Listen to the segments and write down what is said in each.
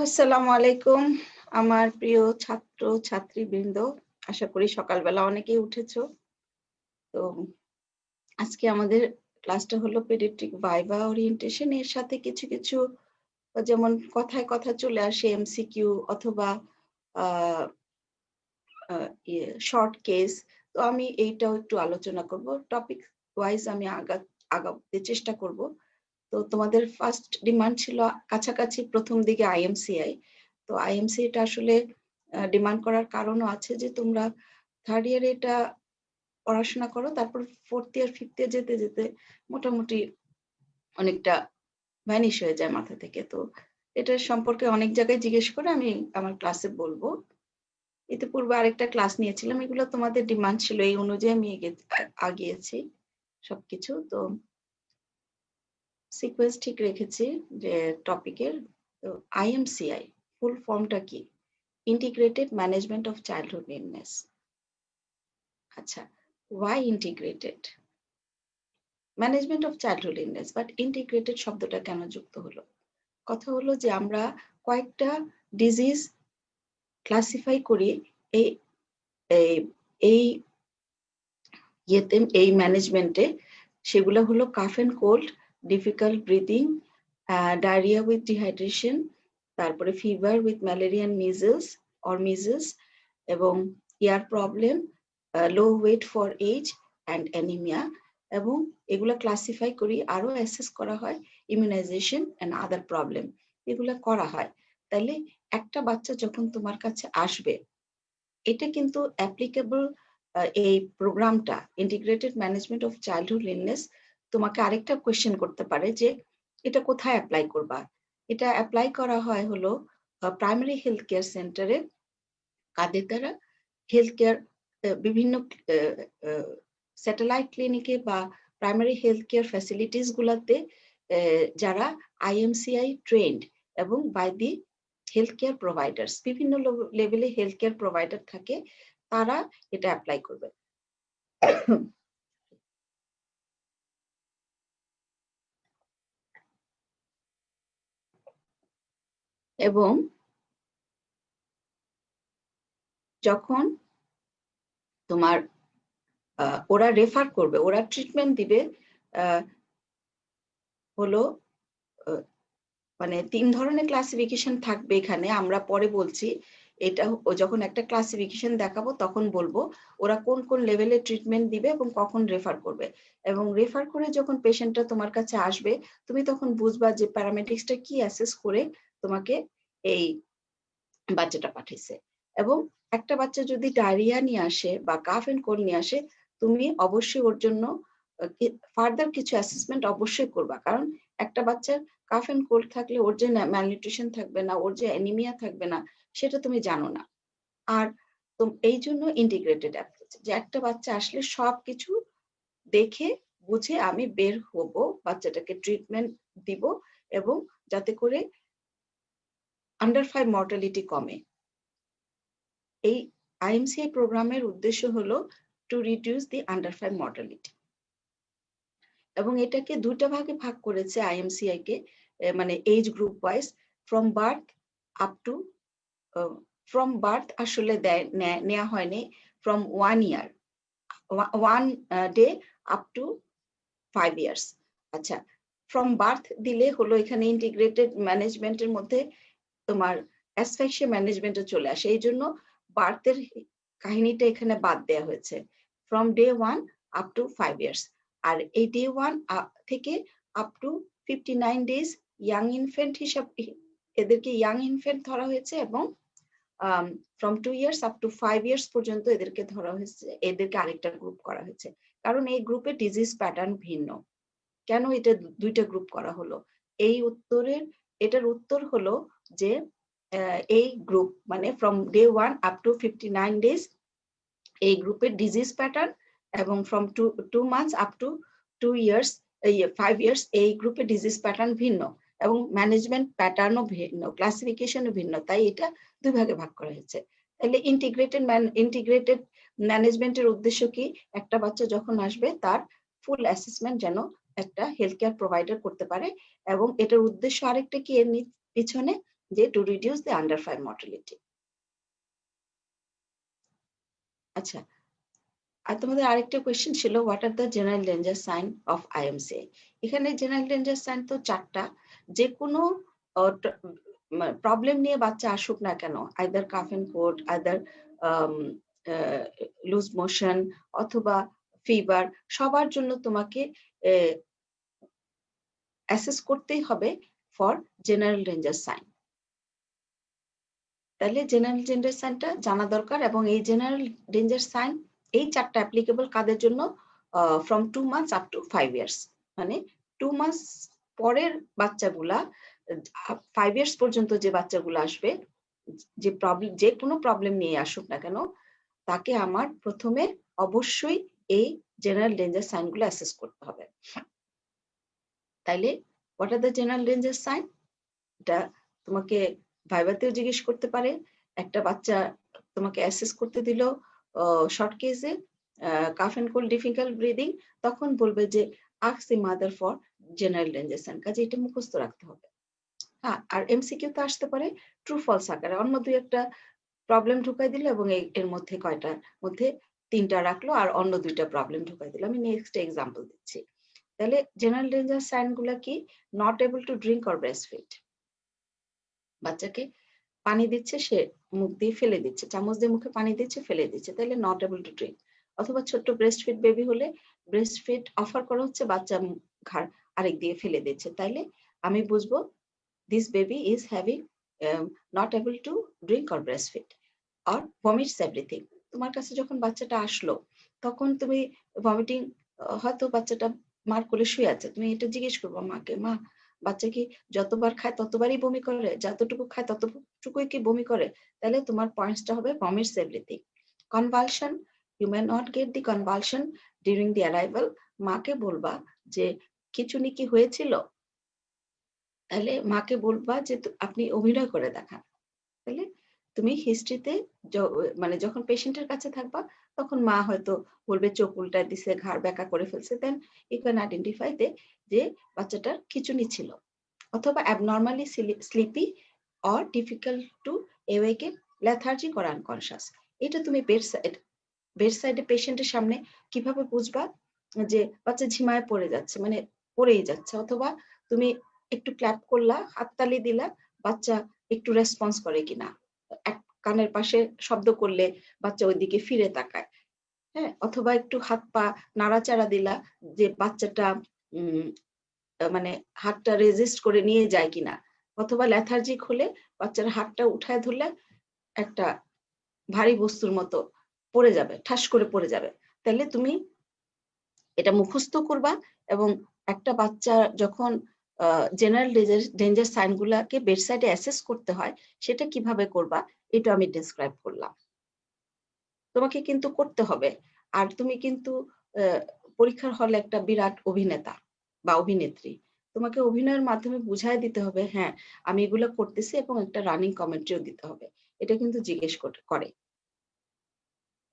আসসালামু আলাইকুম আমার প্রিয় ছাত্র ছাত্রীবৃন্দ, আশা করি সকালবেলা অনেকেই উঠেছো। তো আজকে আমাদের ক্লাসটা হলো পেডিয়াট্রিক ভাইভা ওরিয়েন্টেশন। এর সাথে কিছু কিছু যেমন কথায় কথা চলে আসে এমসিকিউ অথবা শর্ট কেস। তো আমি এইটাও একটু আলোচনা করব, টপিক ওয়াইজ আমি আগাতে চেষ্টা করব। তো তোমাদের ফার্স্ট ডিমান্ড ছিল কাছাকাছি প্রথম দিকে আইএমসিআই। তো আইএমসিআইটা আসলে ডিমান্ড করার কারণও আছে যে তোমরা থার্ড ইয়ারে এটা পড়াশোনা করো, তারপর ফোর্থ ইয়ার ফিফথ ইয়ার যেতে যেতে মোটামুটি অনেকটা ভ্যানিশ হয়ে যায় মাথা থেকে। তো এটার সম্পর্কে অনেক জায়গায় জিজ্ঞেস করে আমি আমার ক্লাসে বলবো। এতে পূর্বে আরেকটা ক্লাস নিয়েছিলাম, এগুলো তোমাদের ডিমান্ড ছিল, এই অনুযায়ী আমি আগিয়েছি সবকিছু। তো সিকোয়েন্স ঠিক রেখেছি যে টপিকের। তো আইএমসিআই ফুল ফর্মটা কি? Integrated management of childhood illness. আচ্ছা, why integrated management of childhood illness, but integrated শব্দটা কেন যুক্ত হলো? কথা হলো যে আমরা কয়েকটা ডিজিজ ক্লাসিফাই করি এই এই ইয়েতে, এই ম্যানেজমেন্টে। সেগুলো হলো cough and cold, difficult breathing, diarrhoea with dehydration, তারপরে ফিভার উইথ ম্যালেরিয়া মিজেলস, এবং ear problem, low weight for age and anaemia. এবং এগুলো ক্লাসিফাই করি, আরো অ্যাসেস করা হয় ইমিউনাইজেশন অ্যান্ড আদার প্রবলেম, এগুলো করা হয়। তাইলে একটা বাচ্চা যখন তোমার কাছে আসবে, এটা কিন্তু অ্যাপ্লিকেবল। এই প্রোগ্রামটা integrated management of childhood illness তোমাকে আরেকটা কোয়েশ্চেন করতে পারে যে এটা কোথায় অ্যাপ্লাই করবা। এটা অ্যাপ্লাই করা হয় হলো প্রাইমারি হেলথ কেয়ার সেন্টারে, কাদের দ্বারা? হেলথ কেয়ার বিভিন্ন স্যাটেলাইট ক্লিনিকে বা প্রাইমারি হেলথ কেয়ার ফ্যাসিলিটিস গুলাতে যারা আইএমসিআই ট্রেন্ড এবং by the health care providers, বিভিন্ন লেভেলে হেলথ কেয়ার প্রোভাইডার থাকে, তারা এটা অ্যাপ্লাই করবে। এবং যখন তোমার ওরা রেফার করবে, ওরা ট্রিটমেন্ট দিবে, হলো মানে 3 ধরনের ক্লাসিফিকেশন থাকবে এখানে, আমরা পরে বলছি। এটা যখন একটা ক্লাসিফিকেশন দেখাবো তখন বলবো ওরা কোন কোন লেভেলে ট্রিটমেন্ট দিবে এবং কখন রেফার করবে। এবং রেফার করে যখন পেশেন্টটা তোমার কাছে আসবে, তুমি তখন বুঝবা যে প্যারামেডিক্সটা কি অ্যাসেস করে তোমাকে এই বাচ্চাটা পাঠিয়েছে। এবং একটা বাচ্চা যদি ডায়রিয়া নিয়ে আসে বা কাফ এন্ড কোল্ড নিয়ে আসে, তুমি অবশ্যই ওর জন্য ফার্দার কিছু অ্যাসেসমেন্ট অবশ্যই করবা, কারণ একটা বাচ্চার কাফ এন্ড কোল্ড থাকলে ওর যে ম্যালনিউট্রিশন থাকবে না, ওর যে অ্যানিমিয়া থাকবে না, সেটা তুমি জানো না। আর তো এই জন্য ইন্টিগ্রেটেড অ্যাপ্রোচ, যে একটা বাচ্চা আসলে সবকিছু দেখে বুঝে আমি বের হব, বাচ্চাটাকে ট্রিটমেন্ট দিব, এবং যাতে করে আন্ডার 5 মর্টালিটি কমে। এই আইএমসিআই প্রোগ্রামের উদ্দেশ্য হলো to reduce the under 5 mortality. এবং এটাকে দুইটা ভাগে ভাগ করেছে আইএমসিআই কে, মানে age group wise. From birth up to, from birth আসলে নেওয়া হয়নি, from 1 year 1 day up to 5 years. আচ্ছা, ফ্রম বার্থ দিলে হলো এখানে ইন্টিগ্রেটেড ম্যানেজমেন্টের মধ্যে তোমার অ্যাসফিক্সিয়া ম্যানেজমেন্টে চলে আসে, এই জন্য বার্থের কাহিনীটা এখানে বাদ দেওয়া হয়েছে। From day 1 up to 5 years. আর এই ডে 1 থেকে up to 59 days young infant হিসাব, এদেরকে ইয়াং ইনফ্যান্ট ধরা হয়েছে। এবং from 2 years up to 5 years পর্যন্ত এদেরকে ধরা হয়েছে, এদেরকে আরেকটা গ্রুপ করা হয়েছে, কারণ এই গ্রুপে ডিজিজ প্যাটার্ন ভিন্ন। কেন এটা দুইটা গ্রুপ করা হলো? এটার উত্তর হলো যে এই গ্রুপ মানে from day 1 up to 59 days, এই গ্রুপের ডিজিজ প্যাটার্ন, এবং from 2 months up to 2 years 5 years, এই গ্রুপের ডিজিজ প্যাটার্ন ভিন্ন এবং ম্যানেজমেন্ট প্যাটার্নও ভিন্ন, ক্লাসিফিকেশনও ভিন্ন, তাই এটা দুই ভাগে ভাগ করা হয়েছে। তাহলে ইন্টিগ্রেটেড ম্যানেজমেন্টের উদ্দেশ্য কি? একটা বাচ্চা যখন আসবে তার ফুল অ্যাসেসমেন্ট যেন একটা হেলথ কেয়ার প্রোভাইডার করতে পারে। এবং এটার উদ্দেশ্য আরেকটা কি এর পিছনে, যে to reduce the under 5 mortality. আচ্ছা, আর তোমাদের আরেকটা কোয়েশ্চেন ছিল, what are the general danger sign of IMC. এখানে জেনারেল ডেঞ্জার সাইন তো 4টা। যে কোনো প্রবলেম নিয়ে বাচ্চা আসুক না কেন, either cough and cold, either loose motion অথবা ফিভার, সবার জন্য তোমাকে অ্যাসেস করতেই হবে ফর জেনারেল ডেঞ্জার সাইন। তাহলে জেনারেল ডেঞ্জার সাইনটা জানা দরকার, এবং এই জেনারেল ডেঞ্জার সাইন এই 4টা অ্যাপ্লিকেবল কাদের জন্য, from 2 months up to 5 years। মানে 2 months পরের বাচ্চাগুলা, 5 years পর্যন্ত যে বাচ্চাগুলো আসবে, যে প্রবলেম, যে কোনো প্রবলেম নিয়ে আসুক না কেন, তাকে আমার প্রথমে অবশ্যই এই জেনারেল ডেঞ্জার সাইনগুলো অ্যাসেস করতে হবে। তাইলে what are the general danger sign, এটা তোমাকে ভাইভাতেও জিজ্ঞেস করতে পারে। একটা বাচ্চা তোমাকে অ্যাসেস করতে দিল শর্ট কেসে, cough and cold, difficult breathing, তখন বলবে যে ask the mother for general danger sign. কাজে এটা মুখস্থ রাখতে হবে। হ্যাঁ, আর এমসিকিউ তো আসতে পারে ট্রু ফলস আকারে, অন্য 2-1টা প্রবলেম ঢুকাই দিল এবং এর মধ্যে কয়টার মধ্যে 3টা রাখলো আর অন্য 2টা প্রবলেম ঢুকাই দিল। আমি নেক্সট এক্সাম্পল দিচ্ছি। তাহলে জেনারেল ডেঞ্জার সাইন গুলা কি, not able to drink or breast feed. বাচ্চাকে পানি দিচ্ছে, সে মুখ দিয়ে ফেলে দিচ্ছে, চামচ দিয়ে মুখে পানি দিচ্ছে, ফেলে দিচ্ছে, তাহলে নট এবল টু ড্রিঙ্ক। অথবা ছোট্ট ব্রেস্ট ফিড বেবি হলে ব্রেস্ট ফিড অফার করা হচ্ছে, বাচ্চা ঘাড় আরেক দিয়ে ফেলে দিচ্ছে, তাইলে আমি বুঝবো this baby is having not able to drink or breastfeed or vomits everything। তোমার কাছে যখন বাচ্চাটা আসলো, তখন তুমি ভমিটিং, হয়তো বাচ্চাটা মার কোলে শুয়ে আছে, তুমি এটা জিজ্ঞেস করবো মাকে, মা বাচ্চা কি যতবার খায় ততবারই বমি করে, যতটুকু খায় ততটুকুই কি বমি করে? তাহলে তোমার পয়েন্টসটা হবে vomits everything. Convulsion, you may not get the convulsion during the arrival. মাকে বলবা যে খিঁচুনি কি হয়েছিল, তাহলে মাকে বলবা যে আপনি অভিনয় করে দেখান। তাহলে তুমি হিস্ট্রিতে মানে যখন পেশেন্টের কাছে থাকবা, তখন মা হয়তো বলবে চোখ উল্টায় দিছে, ঘাড় ব্যাকা করে ফেলছে, দেন ইউ ক্যান আইডেন্টিফাই যে বাচ্চাটার খিঁচুনি ছিল, অথবা abnormally sleepy or difficult to awaken, lethargic or unconscious. এটা তুমি বেডসাইডে পেশেন্টের সামনে কিভাবে বুঝবা যে বাচ্চা ঝিমায় পড়ে যাচ্ছে, মানে পড়েই যাচ্ছে, অথবা তুমি একটু ক্ল্যাপ করলা, হাততালি দিলা, বাচ্চা একটু রেসপন্স করে কিনা, এক কানের পাশে শব্দ করলে বাচ্চা ওইদিকে ফিরে তাকায়, হ্যাঁ, অথবা একটু হাত পা নাড়াচাড়া দিলা, যে বাচ্চাটা মানে হাতটা রেজিস্ট করে নিয়ে যায় কিনা, অথবা লেথার্জিক হলে বাচ্চার হাতটা উঠায় ধরলে একটা ভারী বস্তুর মতো পড়ে যাবে, ঠাস করে পড়ে যাবে। তাহলে তুমি এটা মুখস্থ করবা, এবং একটা বাচ্চা যখন জেনারেল ডেঞ্জার সাইন গুলাকে বেডসাইডে অ্যাসেস করতে হয়, সেটা কিভাবে করবা এটা আমি ডেসক্রাইব করলাম। তোমাকে কিন্তু করতে হবে। আর তুমি কিন্তু পরীক্ষার হলে একটা বিরাট অভিনেতা বা অভিনেত্রী, তোমাকে অভিনয়ের মাধ্যমে বুঝায় দিতে হবে, হ্যাঁ আমি এগুলো করতেছি, এবং একটা রানিং কমেন্ট্রিও দিতে হবে। এটা কিন্তু জিজ্ঞেস করে।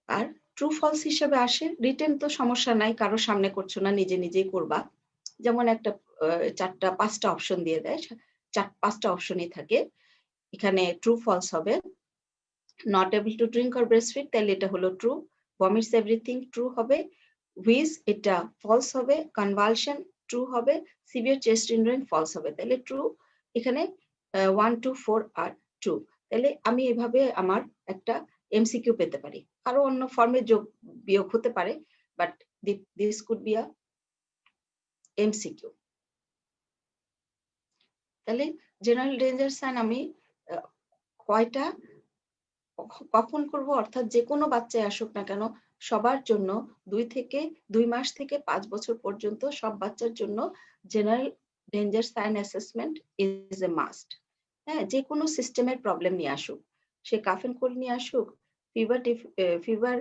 আর ট্রু ফলস হিসেবে আসে রিটেন, তো সমস্যা নাই, কারো সামনে করছো না, নিজে নিজেই করবা। যেমন একটা 5টা অপশন দিয়ে দেয়, 5টা অপশনই থাকে। এখানে ট্রু ফলস হবে, not able to drink or breastfeed, তাহলে এটা হলো ট্রু। ভমিটস এভরিথিং ট্রু হবে। হুইজ, এটা ফলস হবে। কনভালশন ট্রু হবে। সিভিয়ার চেস্ট ইনড্রেন ফলস হবে। তাহলে ট্রু, এখানে 1, 2, 4 আর ট্রু। তাহলে আমি এভাবে আমার একটা এমসিকিউ পেতে পারি। আরো অন্য ফর্মে যোগ বিয়োগ হতে পারে, but this could be a MCQ. তাহলে জেনারেল ডেঞ্জার সাইন আমি কয়টা কখন করব, অর্থাৎ যে কোনো বাচ্চায় আসুক না কেন, সবার জন্য 2 মাস থেকে 5 বছর পর্যন্ত সব বাচ্চার জন্য general danger sign assessment is a must. হ্যাঁ, যে কোনো সিস্টেমের প্রবলেম নিয়ে আসুক, সে কাফ এন্ড কোল্ড নিয়ে আসুক, ফিভার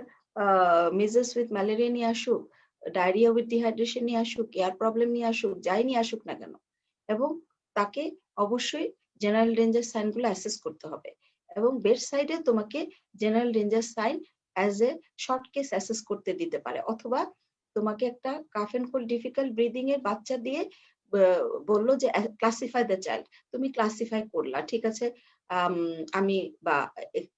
মিজেলস উইথ ম্যালেরিয়া নিয়ে আসুক, ডায়রিয়া উইথ ডিহাইড্রেশন নিয়ে আসুক, এয়ার প্রবলেম নিয়ে আসুক, যাই নিয়ে আসুক না কেন, এবং তাকে অবশ্যই জেনারেল ডেঞ্জার সাইন গুলো অ্যাসেস করতে হবে। এবং বেড সাইডে তোমাকে general danger sign as a short case assess করতে দিতে পারে, অথবা তোমাকে একটা cough and cold difficult breathing এর বাচ্চা দিয়ে বললো যে ক্লাসিফাই দ্য চাইল্ড, তুমি ক্লাসিফাই করলা, ঠিক আছে আমি বা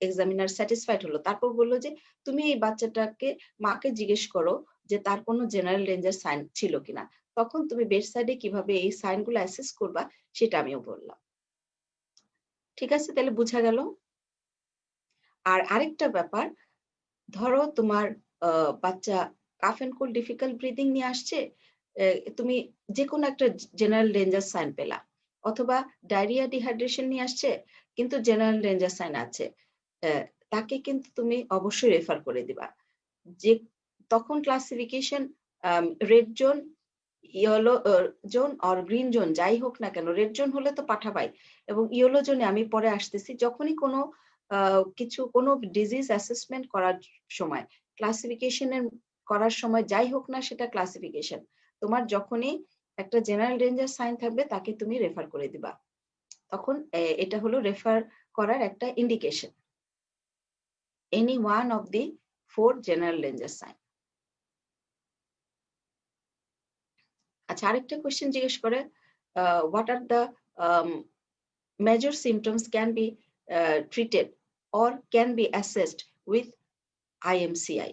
এক্সামিনার স্যাটিসফাইড হলো, তারপর বললো যে তুমি এই বাচ্চাটাকে মাকে জিজ্ঞেস করো যে তার কোনো জেনারেল রেঞ্জের সাইন ছিল কিনা। তখন তুমি বেডসাইডে কিভাবে এই সাইনগুলো অ্যাসেস করবা সেটা আমিও বললাম। ঠিক আছে, তাহলে বুঝা গেল। আর আরেকটা ব্যাপার, ধরো তোমার বাচ্চা cough and cold difficult breathing নিয়ে আসছে, তুমি যেকোনো একটা জেনারেল রেঞ্জার সাইন পেলা, অথবা ডায়রিয়া ডিহাইড্রেশন নিয়ে আসছে কিন্তু জেনারেল রেঞ্জার সাইন আছে, তাকে কিন্তু তুমি অবশ্যই রেফার করে দিবা। যে তখন classification red zone, yellow zone আর গ্রিন জোন যাই হোক না কেন, রেড জোন হলে তো পাঠাবাই, এবং ইয়েলো জোনে আমি পরে আসতেছি, যখনই কোনো কোনো ডিজিজ অ্যাসেসমেন্ট করার সময়, ক্লাসিফিকেশনের করার সময় যাই হোক না সেটা ক্লাসিফিকেশন, তোমার যখনই একটা জেনারেল রেঞ্জের সাইন থাকবে তাকে তুমি রেফার করে দিবা। তখন এটা হলো রেফার করার একটা indication, any one of the 4 general রেঞ্জের সাইন। আচ্ছা, আরেকটা কোয়েশ্চেন জিজ্ঞেস করে, what are the major symptoms can be treated or can be assessed with IMCI.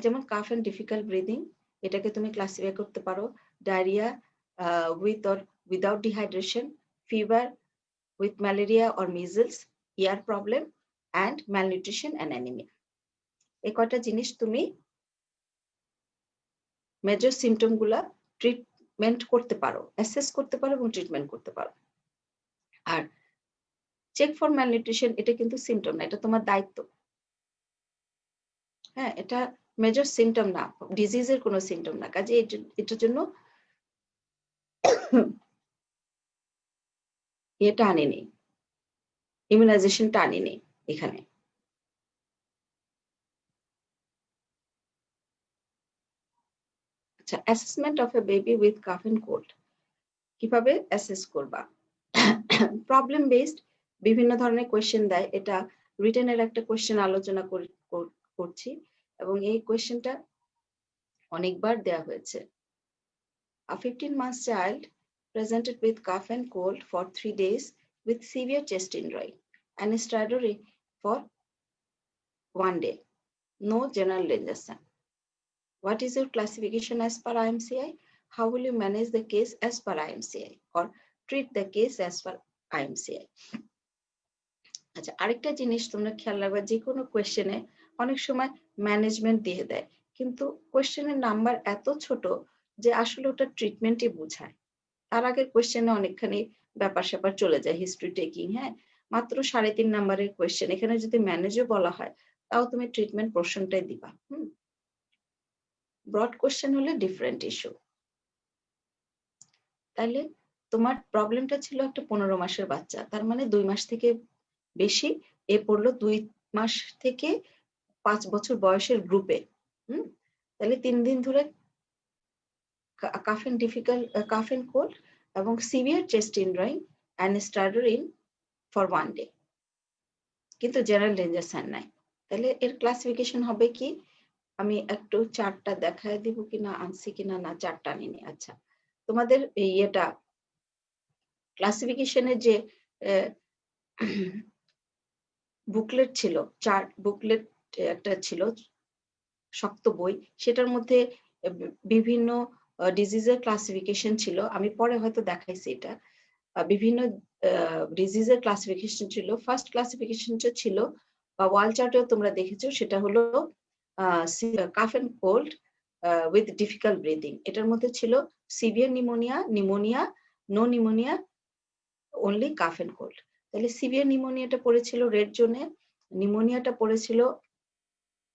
যেমন কাফ এন্ড ডিফিকাল্ট ব্রিদিং, এটাকে তুমি ক্লাসিফাই করতে পারো diarrhoea with or without dehydration, fever with malaria or measles, year problem and malnutrition and anaemia. এই কয়টা জিনিস তুমি major symptom গুলা ট্রিটমেন্ট করতে পারো, অ্যাসেস করতে পারো এবং ট্রিটমেন্ট করতে পারো। আর চেক ফর ম্যালনিউট্রিশন এটা কিন্তু সিমটম না, এটা তোমার দায়িত্ব। হ্যাঁ, এটা মেজর সিমটম না, ডিজিজের কোনো সিমটম না, কাজে এটার জন্য এটা আনেনি, ইমিউনাইজেশনটা আনেনি এখানে। আচ্ছা, assessment of a baby with cough and cold কিভাবে অ্যাসেস করবা? প্রবলেম বেসড বিভিন্ন ধরনের কোয়েশ্চেন দেয়, এটা রিটেনের একটা কোয়েশ্চেন আলোচনা করছি, এবং এই কোয়েশ্চেনটা অনেকবার দেয়া হয়েছে। A 15-month child presented with cough and cold for 3 days with severe chest injury and stradori for 1 day. No general danger sign. What is your classification as per IMCI? How will you manage the case as per IMCI or treat the case as per IMCI? আচ্ছা, আরেকটা জিনিস তোমরা খেয়াল রাখবে, যে কোনো কোয়েশ্চেনে অনেক সময় ম্যানেজমেন্ট দিয়ে দেয়, কিন্তু কোয়েশ্চেনের নাম্বার এত ছোট যে আসলে ওটা ট্রিটমেন্টই বোঝায়। তার আগের কোয়েশ্চেনে অনেকখানি ব্যাপার স্যাপার চলে যায়, হিস্ট্রি টেকিং, হ্যাঁ, মাত্র 3.5 নাম্বারের কোয়েশ্চেন, এখানে যদি ম্যানেজও বলা হয় তাও তুমি ট্রিটমেন্ট পোর্শনটাই দিবা। ব্রড কোয়েশ্চেন হলে ডিফারেন্ট ইস্যু। তাহলে তোমার প্রবলেমটা ছিল একটা 15 মাসের বাচ্চা, তার মানে 2 মাস থেকে বেশি, এ পড়লো 2 মাস থেকে 5 বছর বয়সের গ্রুপে। তাহলে 3 দিন ধরে কাফ এন্ড কোল্ড এবং severe chest injury and stridor for 1 day, কিন্তু জেনারেল ডেঞ্জার সাইন নাই। তাহলে এর ক্লাসিফিকেশন হবে কি? আমি একটু চার্টটা দেখায় দিব কিনা, আনছি কিনা, না চার্টটা আনিনি। আচ্ছা, তোমাদের এটা ক্লাসিফিকেশনের যে বুকলেট ছিল, চার্ট বুকলেট একটা ছিল, শক্ত বই, সেটার মধ্যে বিভিন্ন ডিজিজের ক্লাসিফিকেশন ছিল, আমি পরে হয়তো দেখাইছি এটা। বিভিন্ন ডিজিজের ক্লাসিফিকেশন ছিল। ফার্স্ট ক্লাসিফিকেশনটা ছিল, বা ওয়াল চার্টেও তোমরা দেখেছো, সেটা হলো cough and cold with difficult breathing. এটার মধ্যে ছিল severe pneumonia, pneumonia, no pneumonia, only cough and cold. তাহলে সিভিয়ার নিউমোনিয়াটা পড়েছিল রেড জোনে, নিউমোনিয়াটা পড়েছিল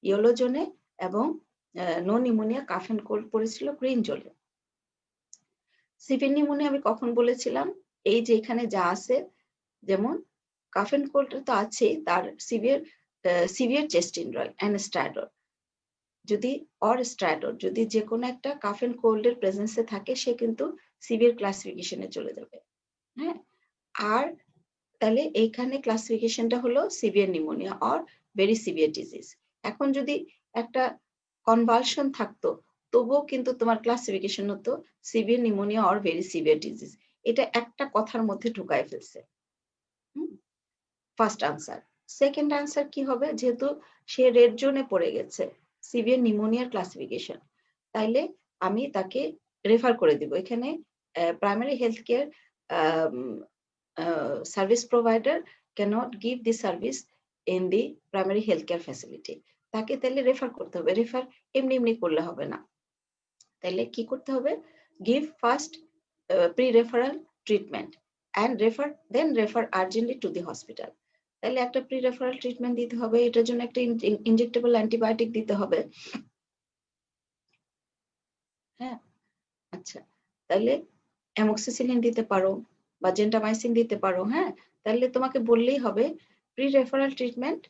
ইয়েলো জোনে, এবং no pneumonia cough and cold পড়েছিল গ্রিন জোনে। সিভিয়ার নিউমোনিয়া আমি কখন বলেছিলাম? এই যে এখানে যা আছে, যেমন কাফ এন্ড কোল্ড তো আছে, তার সিভিয়ার চেস্ট ইনজুরি এন্ড স্ট্রাডর, যদি স্ট্রাডর যদি যে কোনো একটা কাফ এন্ড কোল্ড এর প্রেজেন্সে থাকে, সে কিন্তু সিভিয়ার ক্লাসিফিকেশনে চলে যাবে। হ্যাঁ, আর তাহলে এইখানে ক্লাসিফিকেশনটা হলো severe pneumonia or very severe disease. এখন যদি একটা কনভালশন থাকতো, তবুও কিন্তু তোমার ক্লাসিফিকেশন হতো severe pneumonia or very severe disease. এটা একটা কথার মধ্যে ঢুকায় ফেলছে। First answer. সেকেন্ড আনসার কি হবে, যেহেতু সে রেড জোনে পড়ে গেছে, সিভিয়ার নিউমোনিয়ার ক্লাসিফিকেশন, তাইলে আমি তাকে রেফার করে দিব। এখানে primary health care service provider can't give the service in the primary health care facility. তাকে তাহলে রেফার করতে হবে। রেফার এমনি এমনি করলে হবে না, তাহলে কি করতে হবে, give first pre referral treatment and refer then refer urgently to the hospital. তাহলে একটা প্রি রেফারাল ট্রিটমেন্ট দিতে হবে, এটার জন্য একটা ইনজেক্টেবল অ্যান্টিবায়োটিক দিতে হবে। হ্যাঁ, আচ্ছা, তাহলে অ্যামোক্সিসিলিন দিতে পারো বা জেন্টামাইসিন দিতে পারো। হ্যাঁ, তাহলে তোমাকে বললেই হবে pre referral treatment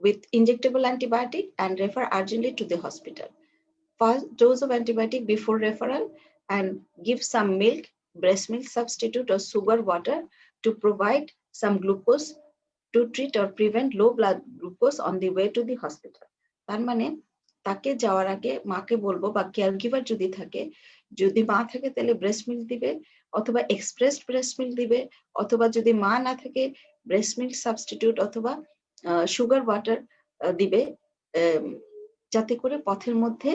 with injectable antibiotic and refer urgently to the hospital. First dose of antibiotic before referral and give some milk, breast milk substitute or sugar water to provide some glucose to treat or prevent low blood glucose on the way to the hospital. তার মানে তাকে যাওয়ার আগে মাকে বলবো, বা care giver যদি থাকে, যদি মা থাকে তাহলে ব্রেস্ট মিল্ক দিবে অথবা এক্সপ্রেস ব্রেস্ট মিল্ক দিবে, অথবা যদি মা না থাকে ব্রেস্ট মিল্ক সাবস্টিটিউট অথবা সুগার ওয়াটার দিবে, যাতে করে পথের মধ্যে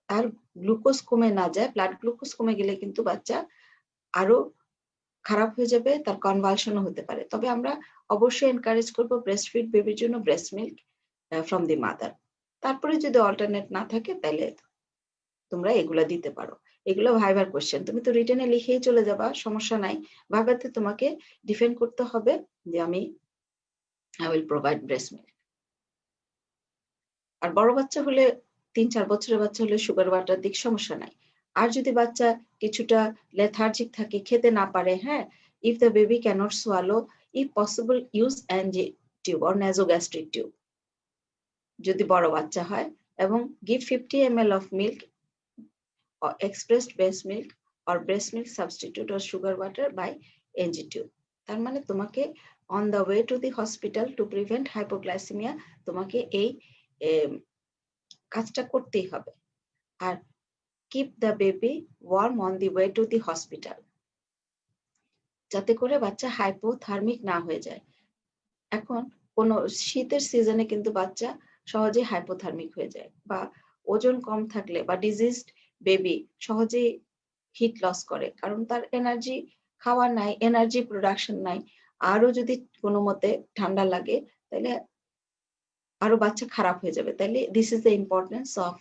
তার গ্লুকোজ কমে না যায়। ব্লাড গ্লুকোজ কমে গেলে কিন্তু বাচ্চা আরো খারাপ হয়ে যাবে, তার কনভালশনও হতে পারে। তবে আমরা অবশ্যই এনকারেজ করবো ব্রেস্ট ফিড বেবির জন্য breast milk from the mother. তারপরে যদি অল্টারনেট না থাকে তাহলে তোমরা এগুলা দিতে পারো। এগুলো ভাইবার কোশ্চেন, তুমি তো রিটেনে লিখেই চলে যাবা, সমস্যা নাই। ভাইবাতে তোমাকে ডিফেন্ড করতে হবে যে আমি I will provide breast milk. আর বড় বাচ্চা হলে 3-4 বছরের বাচ্চা হলে সুগার ওয়াটার দিক সমস্যা নাই। আর যদি বাচ্চা কিছুটা লেথার্জিক থাকে, খেতে না পারে, হ্যাঁ, if the baby cannot swallow, if possible use NG tube or nasogastric tube যদি বড় বাচ্চা হয়, এবং give 50 ml of milk or expressed breast milk or breast milk substitute or sugar water by NG tube। তার মানে তোমাকে on the way to the hospital to prevent hypoglycemia তোমাকে এই কাজটা করতেই হবে। আর keep the baby warm on the way to the hospital, যাতে করে বাচ্চা হাইপোথার্মিক না হয়ে যায়। এখন কোন শীতের সিজনে কিন্তু বাচ্চা সহজে হাইপোথার্মিক হয়ে যায়, বা ওজন কম থাকলে বা ডিজিজড বেবি সহজেই হিট লস করে, কারণ তার এনার্জি খাওয়া নাই, এনার্জি প্রোডাকশন নাই। আরো যদি কোনো মতে ঠান্ডা লাগে তাহলে আরো বাচ্চা খারাপ হয়ে যাবে। তাহলে this is the importance of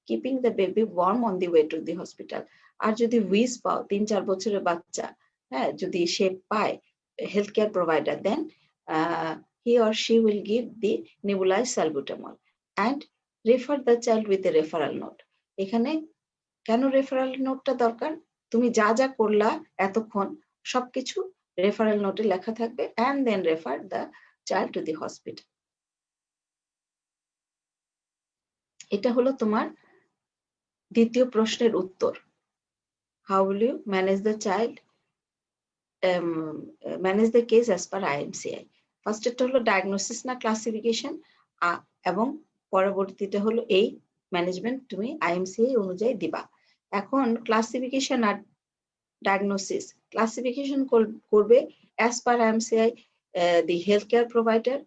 keeping the baby warm on the way to the hospital. আর যদি উইজ পাও 3-4 বছরের বাচ্চা, হ্যাঁ, যদি সে পায় health care provider, then he or she will give the nebulized salbutamol and refer the child with a referral note. এখানে কেন রেফারেল নোটটা দরকার, তুমি যা যা করলা এতক্ষণ সবকিছু রেফারেল নোটে লেখা থাকবে, and then refer the child to the hospital. এটা হলো তোমার দ্বিতীয় প্রশ্নের উত্তর। How will you manage the child, manage the case as per IMCI? First এটা হলো ডায়াগনোসিস না ক্লাসিফিকেশন, এবং পরবর্তীটা হলো এই ম্যানেজমেন্ট তুমি IMCI অনুযায়ী দিবা। এখন ক্লাসিফিকেশন আর ডায়াগনোসিস, ক্লাসিফিকেশন করবে as per IMCI the healthcare provider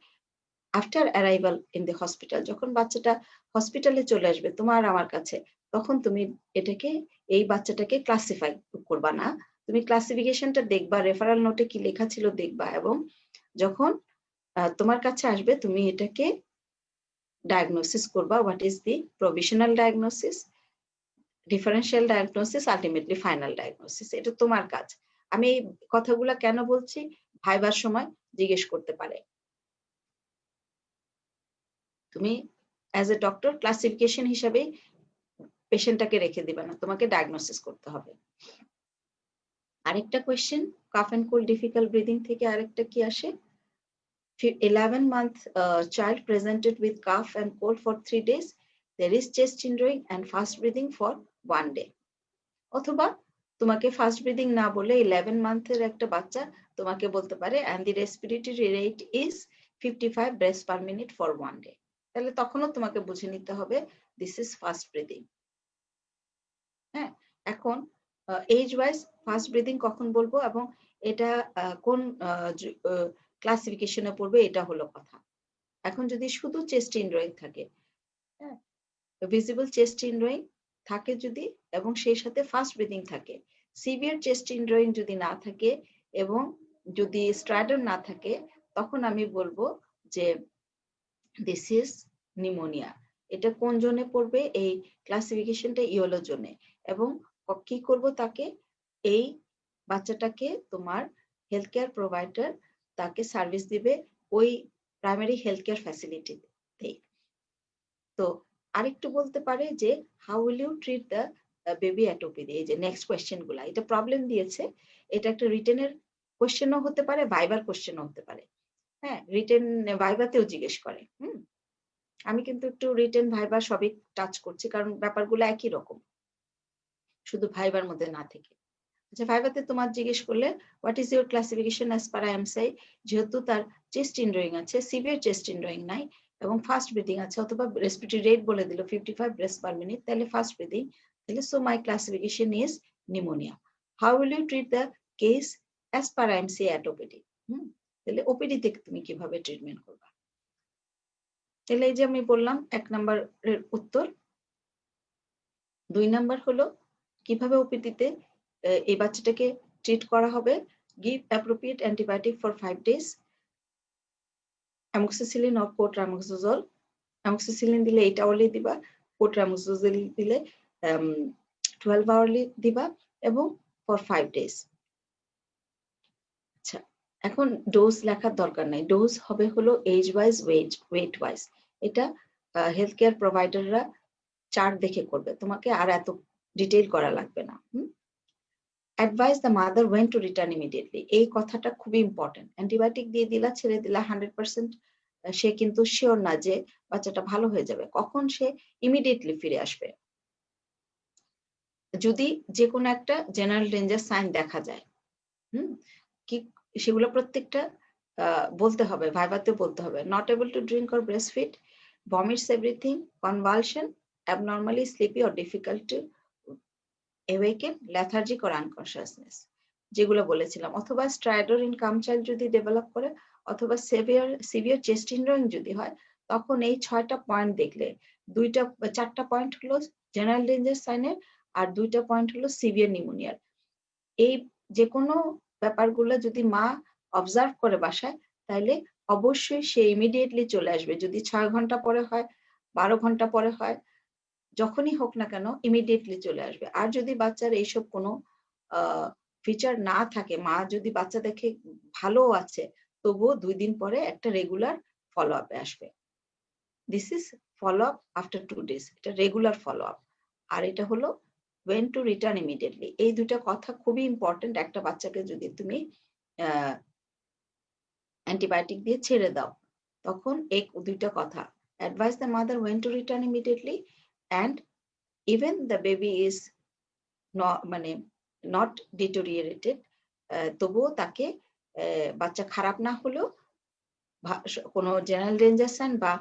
after arrival in the hospital। যখন বাচ্চাটা হসপিটালে চলে আসবে তোমার আমার কাছে, তখন তুমি এটাকে এই বাচ্চাটাকে ক্লাসিফাই করবা না, তুমি ক্লাসিফিকেশনটা দেখবা, রেফারেল নোটে কি লেখা ছিল দেখবা, এবং যখন তোমার কাছে আসবে তুমি এটাকে ডায়াগনোসিস করবা। What is the provisional diagnosis, differential diagnosis, ultimately final diagnosis. এটা তোমার কাজ। আমি এই কথাগুলো কেন বলছি, ভাইবার সময় জিজ্ঞেস করতে পারে। তুমি অ্যাজ এ ডক্টর ক্লাসিফিকেশন হিসাবে পেশেন্টটাকে রেখে দিবে না, তোমাকে ডায়াগনোসিস করতে হবে। আরেকটা question, cough and cold difficult breathing থেকে আরেকটা কি আসে, 11-month child presented with cough and cold for 3 days, there is chest hindering and fast breathing for 1 day। অথবা তোমাকে ফাস্ট ব্রিদিং না বলে 11 মান্থের একটা বাচ্চা তোমাকে বলতে পারে and the respiratory rate is 55 breaths per minute for 1 day। তাহলে তখনও তোমাকে বুঝে নিতে হবে দিস ইজ ফাস্ট ব্রিদিং। হ্যাঁ, এখন এজ ওয়াইজ ফাস্ট ব্রিদিং কখন বলবো এবং এটা কোন ক্লাসিফিকেশনে পড়বে, এটা হলো কথা। এখন যদি শুধু চেস্ট ইনড্রয়িং থাকে, হ্যাঁ, ভিজিবল চেস্ট ইনড্রয়িং থাকে যদি এবং সেই সাথে ফাস্ট ব্রিদিং থাকে, সিভিয়ার চেস্ট ইনড্রয়িং যদি না থাকে এবং যদি স্ট্রাইডার না থাকে, তখন আমি বলবো যে দিস ইজ নিউমোনিয়া। এটা কোন জোনে পড়বে? এই ক্লাসিফিকেশনটা ইয়েলো জোনে। এবং কি করব তাকে? এই বাচ্চাটাকে তোমার হেলথ কেয়ার প্রোভাইডার তাকে সার্ভিস দিবে ওই প্রাইমারি হেলথ কেয়ার ফ্যাসিলিটিতে। তো আরেকটু বলতে পারে যে how will you treat the baby at OPD. এই যে নেক্সট কোয়েশ্চেন গুলা, এটা প্রবলেম দিয়েছে। এটা একটা রিটেনের কোয়েশ্চেনও হতে পারে, ভাইবার কোয়েশ্চেনও হতে পারে। হ্যাঁ, রিটেন ভাইভাতেও জিজ্ঞেস করে। আমি কিন্তু একটু রিটেন ভাইবার সবই টাচ করছি, কারণ ব্যাপারগুলো একই রকম, শুধু ভাইবার মধ্যে না থেকে। আচ্ছা, ভাইভাতে তোমার জিজ্ঞেস করলে what is your classification as per IMCI, যেহেতু তার চেস্ট ইনড্রয়িং আছে, সিভিয়ার চেস্ট ইনড্রয়িং নাই এবং ফাস্ট ব্রিদিং আছে, অথবা রেসপিরেটরি রেট বলে দিল 55 ব্রেথস পার মিনিট, তাহলে ফাস্ট ব্রিদিং, তাহলে so my classification is pneumonia. How will you treat the case as per IMCI at OPD? তাহলে ওপিডি থেকে তুমি কিভাবে ট্রিটমেন্ট করবা? তাহলে এই যে আমি বললাম 1 নম্বরের উত্তর। 2 নাম্বার হলো কিভাবে ওপিডিতে এই বাচ্চাটাকে ট্রিট করা হবে। Give appropriate antibiotic for 5 days, amoxicillin or cotrimoxazole. Amoxicillin দিলে 8 আওয়ারলি দিবা, কোট্রামোক্সোজল দিলে 12 আওয়ারলি দিবা এবং ফর 5 days। আচ্ছা, এখন ডোজ লেখার দরকার নাই, ডোজ হবে হলো এজ ওয়াইজ, ওয়েট ওয়াইজ। এটা হেলথ কেয়ার প্রোভাইডাররা চার্ট দেখে করবে, তোমাকে আর এত ডিটেইল করা লাগবে না। Advice the mother went to return immediately, এই কথাটা খুবই ইম্পর্টেন্ট। অ্যান্টিবায়োটিক দিয়ে দিলা, ছেড়ে দিলা, 100% সে কিন্তু শিওর না যে বাচ্চাটা ভালো হয়ে যাবে, কখন সে ইমিডিয়েটলি ফিরে আসবে। যদি যে কোনো একটা জেনারেল ডেঞ্জার সাইন দেখা যায়, কি সেগুলো প্রত্যেকটা বলতে হবে, ভাইভাতে বলতে হবে। Not able to drink or breast feed, vomits everything, convulsion, abnormally sleepy or difficult to awaken, lethargic or unconsciousness, যেগুলো বলেছিলাম। অথবা স্ট্রাইডর ইন কাম চাইল্ড যদি ডেভেলপ করে, অথবা সিভিয়ার চেস্ট ইনড্রয়িং যদি হয়, তখন এই 6টা পয়েন্ট দেখলে 4টা পয়েন্ট হলো জেনারেল ডেঞ্জার সাইনের আর 2টা পয়েন্ট হলো সিভিয়ার নিউমোনিয়ার। এই যে কোনো ব্যাপারগুলো যদি মা অবজার্ভ করে বাসায়, তাইলে অবশ্যই সে ইমিডিয়েটলি চলে আসবে। যদি 6 ঘন্টা পরে হয়, 12 ঘন্টা পরে হয়, যখনই হোক না কেন ইমিডিয়েটলি চলে আসবে। আর যদি বাচ্চার এইসব কোনো ফিচার না থাকে, মা যদি বাচ্চা দেখে ভালো আছে, তবুও 2 দিন পরে একটা রেগুলার ফলো আপে আসবে। This is follow up after 2 days, এটা রেগুলার ফলো আপ। আর এটা হলো when to return immediately, এই দুটা কথা খুবই ইম্পর্টেন্ট। একটা বাচ্চাকে যদি তুমি অ্যান্টিবায়োটিক দিয়ে ছেড়ে দাও, তখন এই দুইটা কথা, advise the mother when to return immediately, and even the baby is not deteriorated, তবুও তাকে বাচ্চা খারাপ না হলেও, কোনো জেনারেল ডেঞ্জার সাইন বা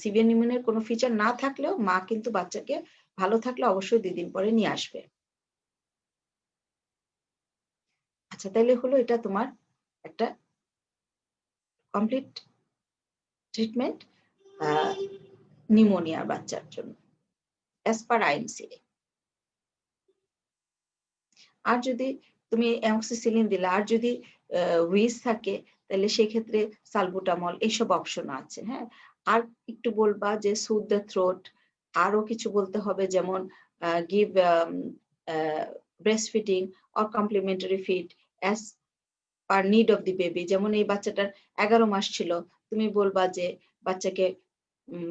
সিভিয়ার নিউমোনিয়ার কোনো ফিচার না থাকলেও মা কিন্তু বাচ্চাকে ভালো থাকলে অবশ্যই 2 দিন পরে নিয়ে আসবে। আচ্ছা, তাইলে হলো এটা তোমার একটা কমপ্লিট ট্রিটমেন্ট নিউমোনিয়ার বাচ্চার জন্য অ্যাজ পার আইএমসিএ। আর যদি তুমি অ্যামোক্সিসিলিন দিলা, আর যদি উইজ থাকে, তাহলে সেক্ষেত্রে সালবুটামল, এইসব অপশন আছে। হ্যাঁ, আর একটু বলবা যে সুথ দ্য থ্রোট, আরো কিছু বলতে হবে, যেমন give breast feeding or complementary feed as per need of the baby. যেমন এই বাচ্চাটার 11 মাস ছিল, তুমি বলবা যে বাচ্চাকে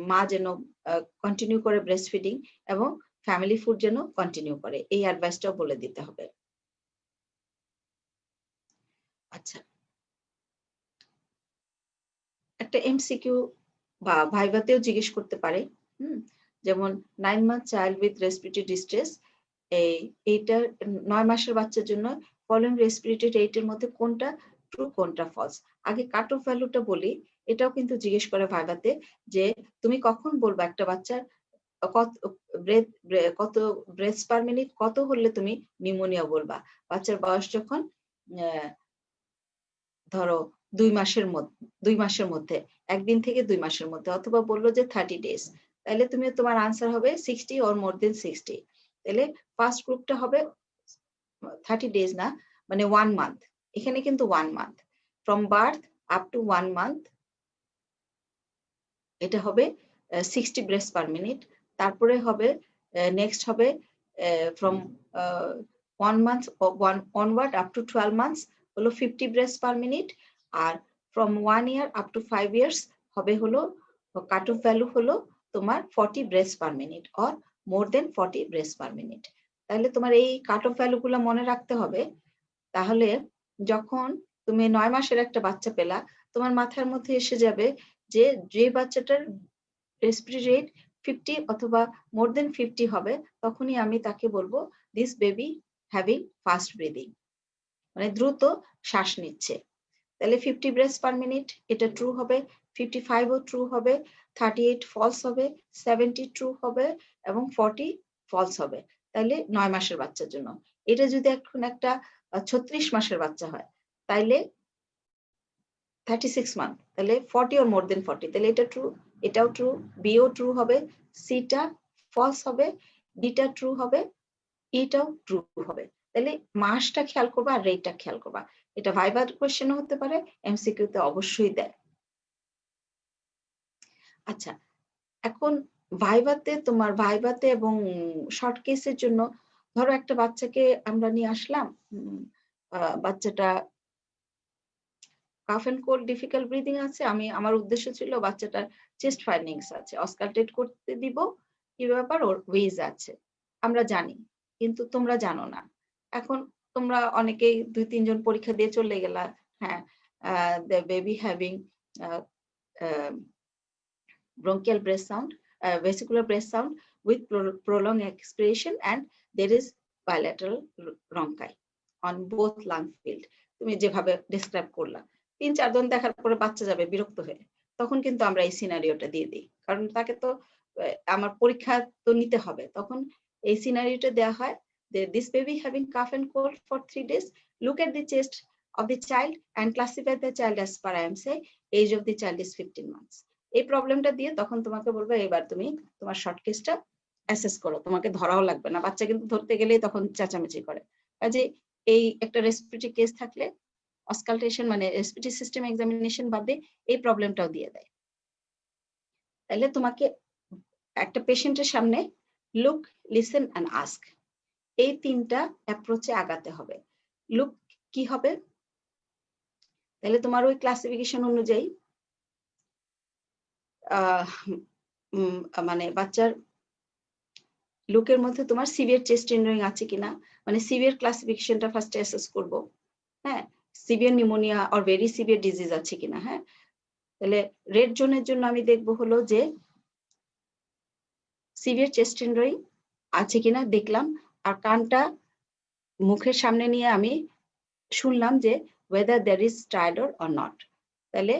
মা যেন কন্টিনিউ করে ব্রেস্ট ফিডিং এবং ফ্যামিলি ফুড যেন কন্টিনিউ করে, এই অ্যাডভাইসটাও বলে দিতে হবে। আচ্ছা, একটা এমসিকিউ বা ভাইভাতেও জিজ্ঞেস করতে পারে। যেমন 9 month child with respiratory distress, এইটা 9 মাসের বাচ্চার জন্য ফলোইং রেসপিরেটরি রেটের মধ্যে কোনটা ট্রু কোনটা ফলস। আগে কাট অফ ভ্যালুটা বলি, এটাও কিন্তু জিজ্ঞেস করে ভাইভাতে, যে তুমি কখন বলবা একটা বাচ্চার কত কত ব্রেথ পার মিনিট কত হলে তুমি নিউমোনিয়া বলবা? বাচ্চার বয়স যখন ধরো 2 মাসের মধ্যে, 1 দিন থেকে 2 মাসের মধ্যে, অথবা বললো যে 30 ডেজ, তাহলে তুমি তোমার আনসার হবে 60 or more than 60। তাহলে ফার্স্ট গ্রুপটা হবে 30 ডেজ না, মানে 1 মান্থ। এখানে কিন্তু 1 month, from birth up two 1 month, এটা হবে 60 ব্রেথ পার মিনিট। তারপরে হবে নেক্সট হবে from 1 month onward up to 12 months হলো 50 ব্রেথ পার মিনিট। আর from 1 year up to 5 years হবে হলো কাট অফ ভ্যালু হলো তোমার 40 breath per minute or more than 40 breath per minute. তাহলে তোমার এই কাট অফ ভ্যালু গুলো মনে রাখতে হবে। তাহলে যখন তুমি 9 মাসের একটা বাচ্চা পেলা, তোমার মাথার মধ্যে এসে যাবে যে যে বাচ্চাটার রেসপিরেটরি রেট 50 অথবা মোর দেন 50 হবে, তখনই আমি তাকে বলবো this baby having fast breathing, মানে দ্রুত শ্বাস নিচ্ছে। তাহলে 50 ব্রেথ পার মিনিট এটা ট্রু হবে, 55 ও ট্রু হবে, 38 ফলস হবে, 70 ট্রু হবে এবং 40 ফলস হবে। তাইলে 9 মাসের বাচ্চার জন্য। এটা যদি এখন একটা 36 মাসের বাচ্চা হয়, তাইলে 36 মান্থ, তাহলে 40 or more than 40, তাহলে এটা ট্রু, এটাও ট্রু, বিও ট্রু হবে, সিটা ফলস হবে, ডিটা ট্রু হবে, এটাও ট্রু হবে। তাহলে মাসটা খেয়াল করবা আর রেটটা খেয়াল করবা। এটা ভাইবার কোশ্চেনও হতে পারে, এমসিকিউ তে অবশ্যই দেয়। আচ্ছা, এখন ভাইভাতে এবং শর্ট কেসের জন্য ধরো একটা বাচ্চাকে আমরা নিয়ে আসলাম, বাচ্চাটা cough and cold difficult breathing আছে, আমার উদ্দেশ্য ছিল বাচ্চাটার চেস্ট ফাইন্ডিংস আছে, অস্কালটেট করতে দিব, কি ব্যাপার ওর ওয়েজ আছে আমরা জানি, কিন্তু তোমরা জানো না। এখন তোমরা অনেকেই 2-3 জন পরীক্ষা দিয়ে চলে গেলা, হ্যাঁ the baby having bronchial breath sound, vesicular breath sound with prolonged expiration, and there is bilateral bronchi on both lung field। তুমি যেভাবে ডেসক্রাইব করলা, 3-4 জন দেখার পরে বাচ্চা যাবে বিরক্ত হয়ে, তখন কিন্তু আমরা এই সিনারিওটা দিয়ে দিই, কারণ তাকে তো আমার পরীক্ষা তো নিতে হবে। তখন এই সিনারিওটা দেওয়া হয় যে this baby having cough and cold for 3 days, look at the chest of the child and classify the child as per IMSI, age of the child is 15 months। এই প্রবলেমটা দিয়ে তখন তোমাকে বলবে এবার তুমি তোমার শর্ট কেসটা অ্যাসেস করো, তোমাকে ধরাও লাগবে না, বাচ্চা কিন্তু ধরতে গেলেই তখন চেঁচামেচি করে। কাজে এই একটা রেসপিরেটরি কেস থাকলে অসকালটেশন মানে রেসপিরেটরি সিস্টেম এক্সামিনেশন বাদে এই প্রবলেমটাও দিয়ে দেয়। তাহলে তোমাকে একটা পেশেন্টের সামনে লুক, লিসেন এন্ড আস্ক, এই 3টা অ্যাপ্রোচে আগাতে হবে। লুক কি হবে? তাহলে তোমার ওই ক্লাসিফিকেশন অনুযায়ী মানে বাচ্চার লুকের মধ্যে তোমার সিভিয়ার চেস্ট টেন্ডারিং আছে কিনা, মানে সিভিয়ার ক্লাসিফিকেশনটা ফার্স্টে অ্যাসেস করব, হ্যাঁ severe pneumonia or very severe disease আছে কিনা। হ্যাঁ, তাহলে রেড জোনের জন্য আমি দেখব হলো যে সিভিয়ার চেস্ট টেন্ডারিং আছে কিনা দেখলাম, আর কানটা মুখের সামনে নিয়ে আমি শুনলাম যে whether there is stridor or not, তাহলে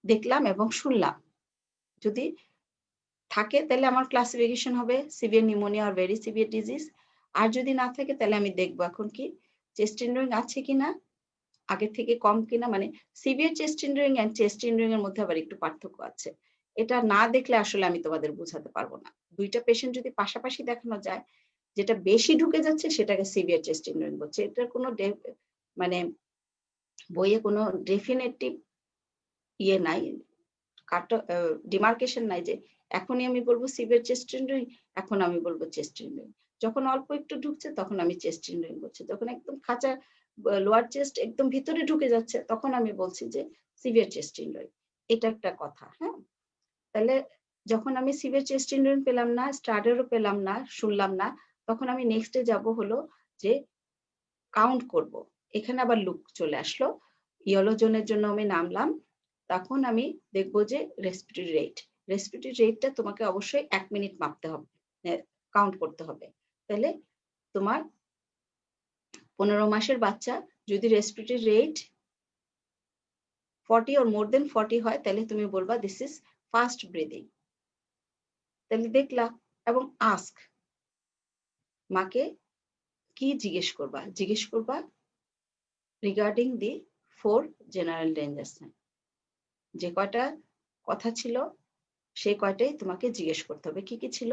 দেখলাম এবং শুনলাম, যদি থাকে তাহলে আমার ক্লাসিফিকেশন হবে সিভিয়ার নিউমোনিয়া আর ভেরি সিভিয়ার ডিজিজ। আর যদি না থাকে তাহলে আমি দেখবো এখন কি চেস্ট টেন্ডারিং আছে কিনা, আগে থেকে কম কিনা, মানে severe chest indrawing and chest indrawing এর মধ্যে আবার একটু পার্থক্য আছে। এটা না দেখলে আসলে আমি তোমাদের বোঝাতে পারবো না। দুইটা পেশেন্ট যদি পাশাপাশি দেখানো যায়, যেটা বেশি ঢুকে যাচ্ছে সেটাকে সিভিয়ার চেস্ট টেন্ডারিং বলছে। এটার কোনো মানে বইয়ে কোনো ডেফিনেটিভ ইয়ে নাই, ডিমার্কেশন নাই যে এখনই আমি বলবো সিভিয়ার চেস্ট টেন্ডারিং, এখন আমি বলবো চেস্ট টেন্ডারিং। যখন অল্প একটু ঢুকছে তখন আমি চেস্ট টেন্ডারিং বলছি, যখন একদম খাঁচা লোয়ার চেস্ট একদম ভিতরে ঢুকে যাচ্ছে তখন আমি বলছি যে সিভিয়ার চেস্ট টেন্ডারিং। এটা একটা কথা। হ্যাঁ, তাহলে যখন আমি সিভিয়ার চেস্ট টেন্ডারিং পেলাম না, স্টার্টারও পেলাম না, শুনলাম না, তখন আমি নেক্সটে যাব হলো যে কাউন্ট করব। এখানে আবার লুক চলে আসলো, ইয়েলো জোনের জন্য আমি নামলাম, তখন আমি দেখবো যে রেসপিরেটরি রেটটা তোমাকে অবশ্যই 1 মিনিট মাপতে হবে, কাউন্ট করতে হবে। তাহলে তোমার 15 মাসের বাচ্চা যদি respiratory rate 40 or more than 40 হয়, তাহলে তুমি বলবা দিস ইজ ফাস্ট ব্রিদিং। তাহলে দেখলা এবং আস্ক, মাকে কি জিজ্ঞেস করবা regarding the 4 general danger sign. যে কয়টা কথা ছিল সেই কয়টাই তোমাকে জিজ্ঞেস করতে হবে। কি কি ছিল?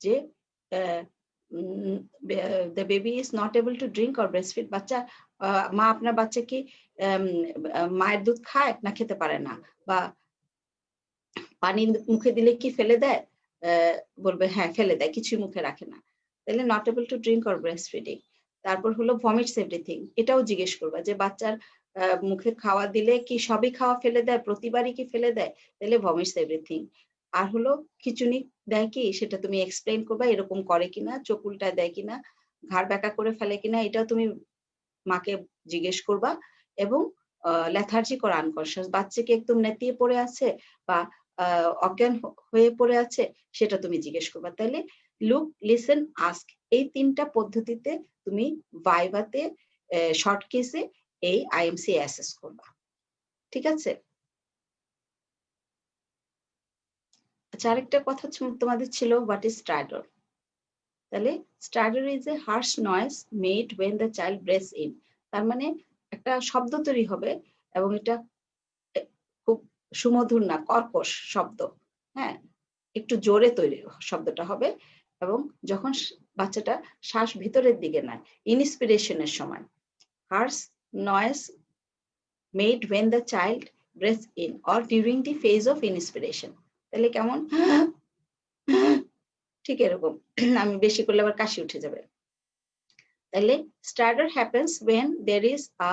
যে the baby is not able to drink or breastfeed, বাচ্চা মা আপনার বাচ্চা কি মায়ের দুধ খায় না খেতে পারে না, বা পানি মুখে দিলে কি ফেলে দেয়? বলবে হ্যাঁ ফেলে দেয়, কিছুই মুখে রাখে না। তাহলে not able to drink or breast feeding. তারপর হলো ভমিটস এভরিথিং, এটাও জিজ্ঞেস করবা যে বাচ্চার মুখে খাওয়া দিলে কি সবই খাওয়া ফেলে দেয়, প্রতিবারই কি ফেলে দেয়, তাহলে ভমিটস এভরিথিং। আর হলো খিচুনি দেয় কি, সেটা তুমি এক্সপ্লেইন করবা, এরকম করে কিনা, চোখ উল্টায় দেয় কিনা, ঘাড় ব্যাকা করে ফেলে কিনা, এটাও তুমি মাকে জিজ্ঞেস করবা। এবং লেথার্জিক or আনকনশিয়াস, বাচ্চা কি একদম নেতিয়ে পড়ে আছে বা অজ্ঞান হয়ে পড়ে আছে, সেটা তুমি জিজ্ঞেস করবা। তাহলে লুক, লিসেন, আস্ক, এই 3টা পদ্ধতিতে তুমি ভাইভাতে শর্ট কেসে এই আইএমসি অ্যাসেস করবা। ঠিক আছে? আচ্ছা, আরেকটা কথা তোমাদের ছিল, হোয়াট ইজ স্ট্রাইডর। তাহলে stridor is a harsh noise made when the child breathes in. তার মানে একটা শব্দ তৈরি হবে এবং এটা খুব সুমধুর না, কর্কশ শব্দ। হ্যাঁ, একটু জোরে তৈরি শব্দটা হবে, এবং যখন বাচ্চাটা শ্বাস ভিতরের দিকে নেয়, ইনস্পিরেশনের সময়। Harsh noise made when the child breath in or during the phase of inspiration. তাহলে কেমন? ঠিক এরকম। আমি বেশি করলে আবার কাশি উঠে যাবে। তাহলে stridor happens when there is a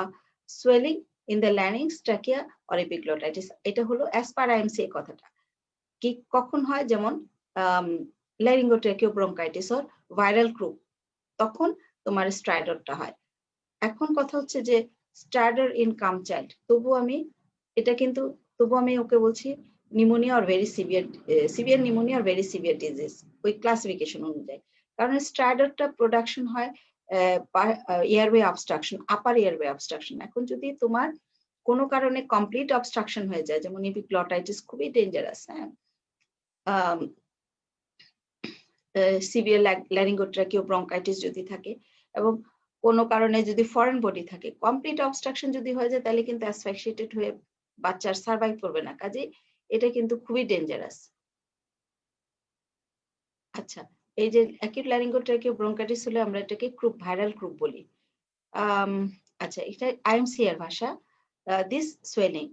swelling in the larynx, trachea or epiglottitis. এটা হলো অ্যাজ পার আইএমসি এই কথাটা। কি কখন হয়? যেমন ল্যারিঙ্গোট্রাকিওব্রঙ্কাইটিস অর ভাইরাল ক্রুপ, তখন তোমার স্ট্রাইডারটা হয়। এখন কথা হচ্ছে যে স্ট্রাইডার ইন কাম চাইল্ড, তবু আমি ওকে বলছি pneumonia or very severe pneumonia or very severe disease, ওই ক্লাসিফিকেশন অনুযায়ী। কারণ স্ট্রাইডারটা প্রোডাকশন হয় এয়ারওয়ে অবস্ট্রাকশন, আপার এয়ারওয়ে অবস্ট্রাকশন। এখন যদি তোমার কোনো কারণে কমপ্লিট অবস্ট্রাকশন হয়ে যায়, যেমন এপিগ্লটাইটিস খুবই ডেঞ্জারাস, হ্যাঁ, সিভিয়ার ল্যারিঙ্গোট্রাকিওব্রঙ্কাইটিস যদি থাকে, এবং কোনো কারণে যদি ফরেন বডি থাকে, কমপ্লিট অবস্ট্রাকশন যদি হয়ে যায়, তাহলে কিন্তু অ্যাসফিক্সিয়েটেড হয়ে বাচ্চার সার্ভাইভ করবে না। কাজে এটা কিন্তু খুবই ডেঞ্জারাস। আচ্ছা, এই যে অ্যাকিউট ল্যারিঙ্গোট্রাকিওব্রঙ্কাইটিস হলে আমরা এটাকে ক্রুপ, ভাইরাল ক্রুপ বলি। আচ্ছা, এটা আইএমসি এর ভাষা। This swelling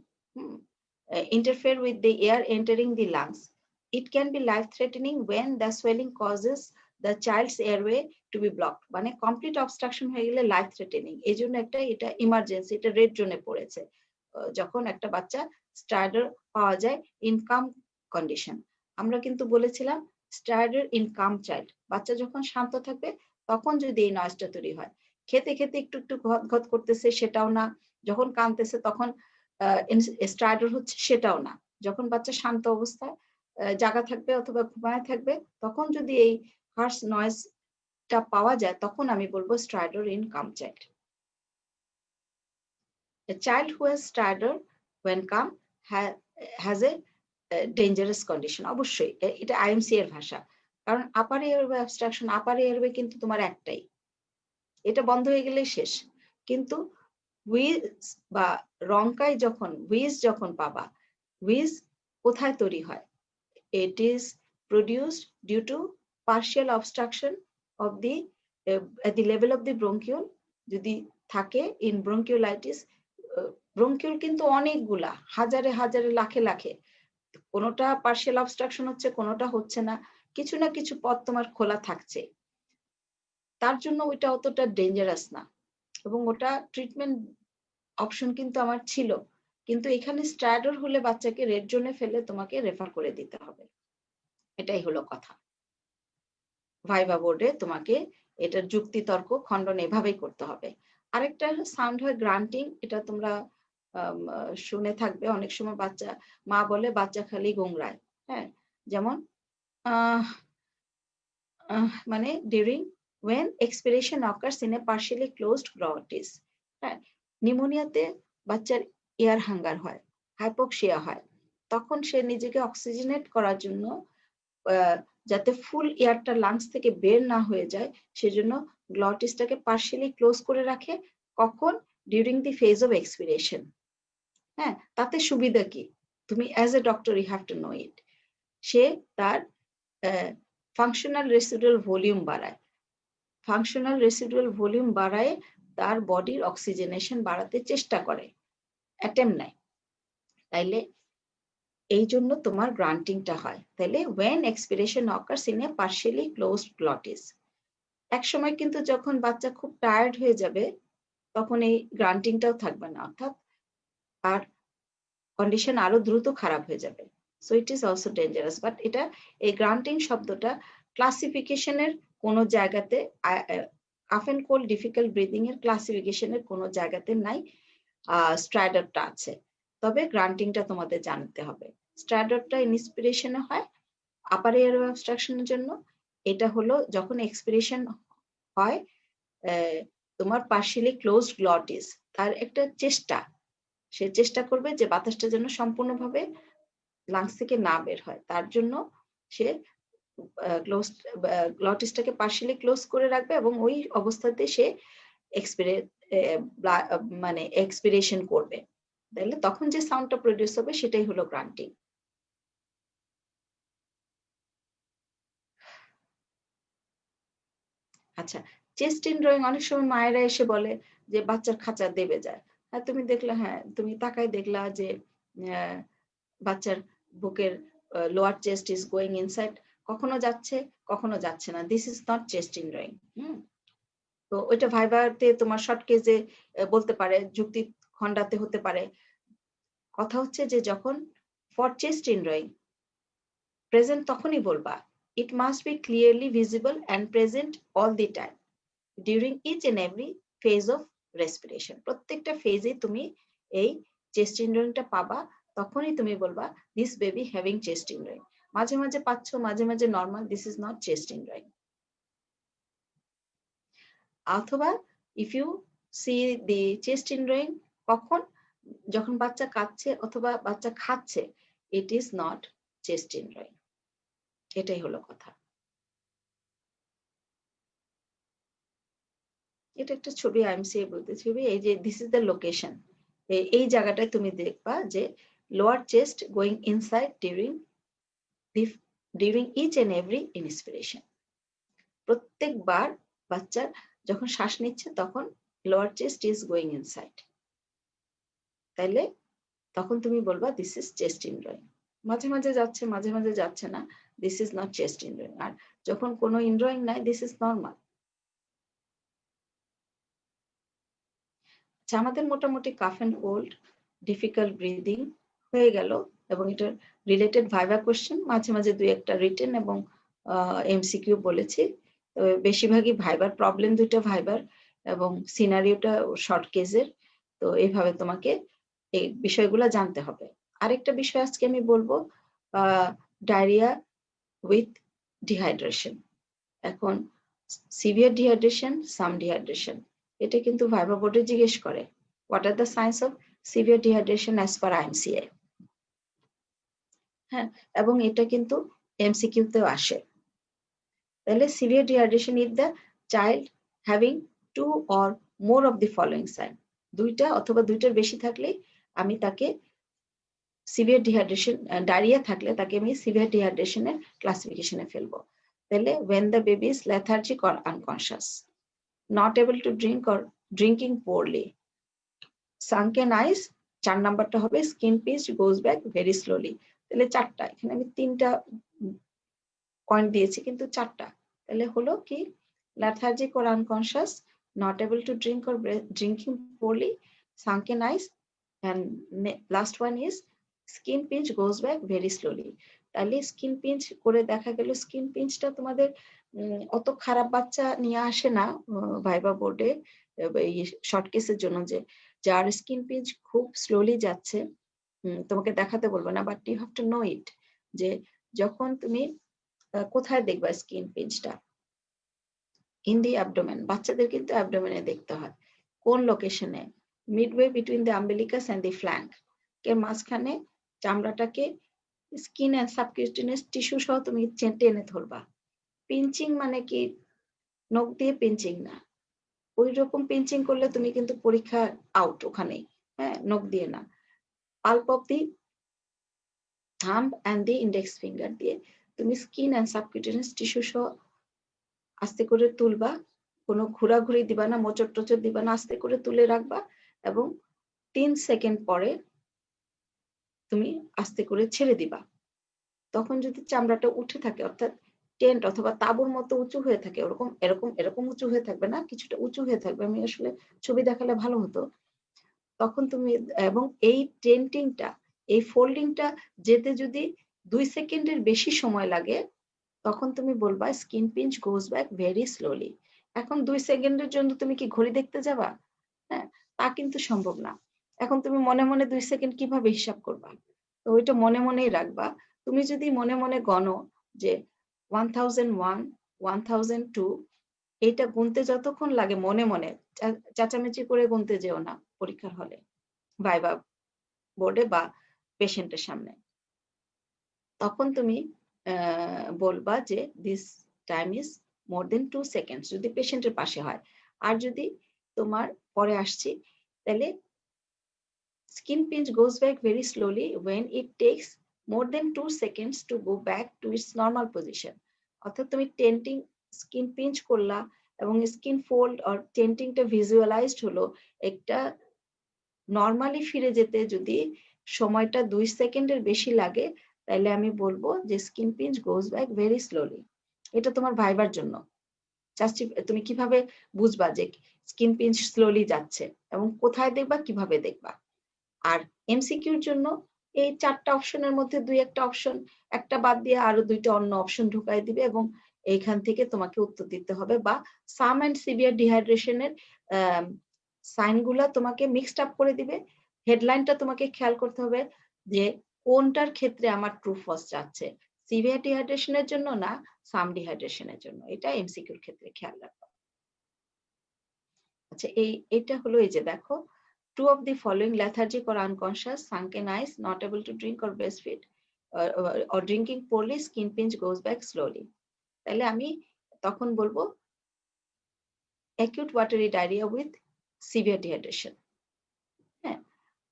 interfere with the air entering the lungs. It can be life-threatening when the swelling causes the child's airway to be blocked. মানে কমপ্লিট অবস্ট্রাকশন হয়ে গেলে লাইফ থ্রেটেনিং। এই জন্য এটা ইমার্জেন্সি, এটা রেড জোনে পড়েছে যখন একটা বাচ্চা স্টার্টার পাওয়া যায় ইন কাম কন্ডিশন। আমরা কিন্তু বলেছিলাম স্টার্টার ইন কাম চাইল্ড, বাচ্চা যখন শান্ত থাকবে তখন যদি এই নয়েজটা তৈরি হয়। খেতে খেতে একটু একটু ঘত ঘত করতেছে সেটাও না, যখন কাঁদতেছে তখন স্টার্টার হচ্ছে সেটাও না। যখন বাচ্চা শান্ত অবস্থায় জাগা থাকবে অথবা ঘুমায় থাকবে, তখন যদি এই হার্শ নয়েজটা পাওয়া যায়, তখন আমি বলবো stridor in calm child. A child who has stuttered when calm has a dangerous condition. অবশ্যই এটা আইএমসি এর ভাষা। কারণ আপার এয়ারওয়ে অবস্ট্রাকশন, আপার এয়ারওয়ে কিন্তু তোমার একটাই, এটা বন্ধ হয়ে গেলেই শেষ। কিন্তু হুইজ বা রঙ্কায় যখন পাবা, হুইজ কোথায় তৈরি হয়? It is produced due to partial obstruction of the at the level of the bronchiole. যদি থাকে in bronchiolitis, ব্রঙ্কিউল কিন্তু অনেকগুলা, হাজারে হাজারে লাখে লাখে, কোনোটা পার্শিয়াল অবস্ট্রাকশন হচ্ছে, কোনোটা হচ্ছে না, কিছু না কিছু পথ তোমার খোলা থাকছে। তার জন্য ওইটা অতটা ডেঞ্জারাস না, এবং ওটা ট্রিটমেন্ট অপশন কিন্তু আমার ছিল। কিন্তু এখানে স্ট্রাইডর হলে বাচ্চাকে রেড জোনে ফেলে তোমাকে রেফার করে দিতে হবে। এটাই হলো কথা। ভাইভা বোর্ডে তোমাকে এটার যুক্তি তর্ক খণ্ডন এভাবেই করতে হবে। আরেকটা সাউন্ড হয় গ্রান্টিং, এটা তোমরা শুনে থাকবে অনেক সময়। মা বলে বাচ্চা খালি গোংরায়, হ্যাঁ, যেমন মানে during when expiration occurs in a partially closed glottis, হ্যাঁ, নিউমোনিয়াতে বাচ্চার এয়ার হাঙ্গার হয়, হাইপোক্সিয়া হয়, তখন সে নিজেকে অক্সিজেনেট করার জন্য যাতে ফুল এয়ারটা লাংস থেকে বের না হয়ে যায় সেজন্য গ্লটিসটাকে পার্শিয়ালি ক্লোজ করে রাখে। কখন? During the phase of expiration. হ্যাঁ, তাতে সুবিধা কি? তুমি as a doctor you have to know it. সে তার ফাংশনাল রেসিডুয়াল ভলিউম বাড়ায়। ফাংশনাল রেসিডুয়াল ভলিউম বাড়ায় তার বডির অক্সিজেনেশন বাড়াতে চেষ্টা করে, অ্যাটেম্প নেয়। তাইলে এই জন্য তোমার গ্রান্টিংটা হয়। তাহলে when expiration occurs in a partially closed glottis, এক সময় কিন্তু যখন বাচ্চা খুব টায়ার্ড হয়ে যাবে তখন এই গ্রান্টিংটাও থাকবে না, অর্থাৎ আর কন্ডিশন আরো দ্রুত খারাপ হয়ে যাবে। So it is also dangerous. But এটা, এই গ্রান্টিং শব্দটা ক্লাসিফিকেশনের কোনো জায়গাতে, cough and cold difficult breathing এর ক্লাসিফিকেশনের কোনো জায়গাতে নাই, স্ট্র্যাডারটা আছে। তবে গ্রান্টিংটা তোমাদের জানতে হবে। স্ট্র্যাডারটা ইন্সপিরেশনে হয় আপার এয়ারওয়ে অবস্ট্রাকশনের জন্য। এটা হলো যখন এক্সপিরেশন হয় তোমার পার্শিয়ালি ক্লোজড গ্লটিস, তার একটা চেষ্টা, সে চেষ্টা করবে যে বাতাসটা যেন সম্পূর্ণভাবে লাংস থেকে না বের হয়, তার জন্য সে গ্লটিসটাকে পার্শিয়ালি ক্লোজ করে রাখবে এবং ওই অবস্থাতে সে মানে এক্সপিরেশন করবে। তাহলে তখন যে সাউন্ডটা প্রডিউস হবে সেটাই হলো গ্রান্টিং। আচ্ছা, চেস্ট ইনড্রয়িং অনেক সময় মায়েরা এসে বলে যে বাচ্চার খাঁচা দেবে যায়। হ্যাঁ, তুমি দেখলে, হ্যাঁ তুমি তাকায় দেখলা যে বাচ্চার বুকের lower chest is going inside, কখনো যাচ্ছে কখনো যাচ্ছে না। This is not chest indrawing. তো ওইটা ভাইবাতে তোমার শর্ট কেজে বলতে পারে, যুক্তি খণ্ডাতে হতে পারে। কথা হচ্ছে যে যখন ফর চেস্ট ইনড্রয়িং প্রেজেন্ট তখনই বলবা, it must be clearly visible and present all the time during each and every phase of respiration. প্রত্যেকটা ফেজে তুমি এই চেস্ট ইনড্রয়িংটা পাবা, তখনই তুমি বলবা this baby having chest indrawing. মাঝে মাঝে পাচ্ছ, মাঝে মাঝে normal, this is not chest indrawing. অথবা if you see the chest indrawing কখন? যখন বাচ্চা কাঁদছে অথবা বাচ্চা খাচ্ছে, it is not chest indrawing. এটাই হলো কথা। এটা একটা ছবি, আইএমসিএ বলতে ছবি। এই যে দিস ইজ দ্য লোকেশন, এই জায়গাটায় তুমি দেখবা যে lower chest going inside during each and every inspiration. প্রত্যেকবার বাচ্চার যখন শ্বাস নিচ্ছে তখন lower chest is going inside. তাইলে তখন তুমি বলবা দিস ইজ চেস্ট ইনড্রয়িং। মাঝে মাঝে যাচ্ছে, মাঝে মাঝে যাচ্ছে না, this is not chest indrawing. আর যখন কোনো ইনড্রয়িং নাই, দিস ইজ নর্মাল। আমাদের মোটামুটি cough and cold difficult breathing হয়ে গেল এবং এটার রিলেটেড ভাইভা কোশ্চেন, মাঝে মাঝে দুই একটা রিটেন এবং এমসিকিউ বলেছি। বেশিরভাগই ভাইবার প্রবলেম, দুইটা ভাইবার এবং সিনারিওটা শর্ট কেজের। তো এইভাবে তোমাকে এই বিষয়গুলো জানতে হবে। আরেকটা বিষয় আজকে আমি বলবো, ডায়রিয়া উইথ ডিহাইড্রেশন। এখন সিভিয়ার ডিহাইড্রেশন, সাম ডিহাইড্রেশন, এটা কিন্তু ভাইভা বোর্ডে জিজ্ঞেস করে, what are the signs of severe dehydration as per IMCI. হ্যাঁ, এবং এটা কিন্তু এমসিকিউতেও আসে। তাহলে severe dehydration is the child having 2 or more of the following sign, দুইটা অথবা দুইটার বেশি থাকলে আমি তাকে সিভিয়ার ডিহাইড্রেশন, ডায়রিয়া থাকলে তাকে আমি সিভিয়ার ডিহাইড্রেশনের ক্লাসিফিকেশনে ফেলবো। তাহলে when the baby is lethargic or unconscious, not able to drink or drinking poorly, sunken eyes, 4 নাম্বারটা হবে skin pinch goes back very slowly। তাহলে 4টা, এখানে আমি 3টা পয়েন্ট দিয়েছি কিন্তু 4টা। তাহলে হলো কি? lethargic or unconscious, not able to drink or drinking poorly, sunken eyes, and last one is skin pinch goes back very slowly. তাহলে স্কিন পিঞ্চ করে দেখা গেল, স্কিন পিঞ্চটা তোমাদের অত খারাপ বাচ্চা নিয়ে আসে না ভাইবা বোর্ডে এই শর্ট কেসের জন্য, যে যার স্কিন পিঞ্চ খুব স্লোলি যাচ্ছে তোমাকে দেখাতে বলবো না, but you have to know it, যে যখন তুমি কোথায় দেখবা স্কিন পিঞ্চটা? In the abdomen. বাচ্চাদের কিন্তু অ্যাবডোমেনে দেখতে হয়। কোন লোকেশনে? Midway between the umbilicus and the flank, এর মাঝখানে চামড়াটাকে স্কিন অ্যান্ড সাবকিউটেনিয়াস টিস্যু সহ তুমি টেনে ধরবা। পিঞ্চিং মানে কি নখ দিয়ে পিঞ্চিং না। ওই রকম পিঞ্চিং করলে তুমি কিন্তু পরীক্ষা আউট ওখানেই। হ্যাঁ, নখ দিয়ে না। Pulp of the thumb and the index finger দিয়ে তুমি স্কিন অ্যান্ড সাবকিউটেনিয়াস টিস্যু সহ আস্তে করে তুলবা। কোনো ঘোরাঘুরি দিবা না, মোচড়-টোচড় দিবা না, আস্তে করে তুলে রাখবা এবং ৩ সেকেন্ড পরে তুমি আস্তে করে ছেড়ে দিবা। তখন যদি চামড়াটা উঠে থাকে অর্থাৎ টেন্ট অথবা তাঁবুর মতো উঁচু হয়ে থাকে, এরকম উঁচু হয়ে থাকবে না, কিছুটা উঁচু হয়ে থাকবে। আমি আসলে ছবি দেখালে ভালো হতো। তখন তুমি এবং এই টেন্টিংটা, এই ফোল্ডিংটা যেতে যদি ২ সেকেন্ডের বেশি সময় লাগে, তখন তুমি বলবা skin pinch goes back very slowly. এখন ২ সেকেন্ডের জন্য তুমি কি ঘড়ি দেখতে যাবা? হ্যাঁ, তা কিন্তু সম্ভব না। এখন তুমি মনে, মনে ২ সেকেন্ড কিভাবে হিসাব করবা? তো ওইটা মনে, মনেই রাখবা। তুমি যদি মনে, মনে গণো যে 1001, 1002 এইটা গুনতে যতক্ষণ লাগে মনে, মনে চেঁচামেচি করে গুনতে যেও না পরীক্ষার হলে, ভাইবা বোর্ডে বা পেশেন্টের সামনে। তখন তুমি বলবা যে this time is more than 2 seconds যদি পেশেন্টের পাশে হয়। আর যদি তোমার পরে আসছি, তাহলে skin pinch goes back very slowly when it takes more than 2 seconds to go back to its normal position. অর্থাৎ তুমি টেন্টিং স্কিন পিঞ্চ করলা এবং স্কিন ফোল্ড অর টেন্টিংটা ভিজুয়ালাইজড হলো, একটা নরমালি ফিরে যেতে যদি সময়টা ২ সেকেন্ডের বেশি লাগে, তাইলে আমি বলবো যে skin pinch goes back very slowly. এটা তোমার ভাইবার জন্য। তুমি কিভাবে বুঝবা যে স্কিন পিঞ্চ স্লোলি যাচ্ছে এবং কোথায় দেখবা, কিভাবে দেখবা? আর এমসিকিউর জন্য এই ৪ টা অপশনের মধ্যে ২-১ টা অপশন, একটা বাদ দিয়ে আরো ২ টা অন্য অপশন ঢুকায় দিবে এবং এইখান থেকে তোমাকে উত্তর দিতে হবে বা সাম অ্যান্ড সিভিয়ার ডিহাইড্রেশন এর সাইন গুলা তোমাকে মিক্সড আপ করে দিবে। হেডলাইনটা তোমাকে খেয়াল করতে হবে যে কোনটার ক্ষেত্রে আমার ট্রু ফলস যাচ্ছে। সিভিয়ার ডিহাইড্রেশন এর জন্য না সাম ডিহাইড্রেশন এর জন্য। এটা এমসিকিউর ক্ষেত্রে খেয়াল রাখবা। আচ্ছা, এটা হলো এই যে দেখো, two of the following lethargic or unconscious, sunken eyes, not able to drink or breastfeed, or drinking poorly, skin pinch goes back slowly. তাহলে আমি তখন বলবো acute watery diarrhea with severe dehydration. হ্যাঁ,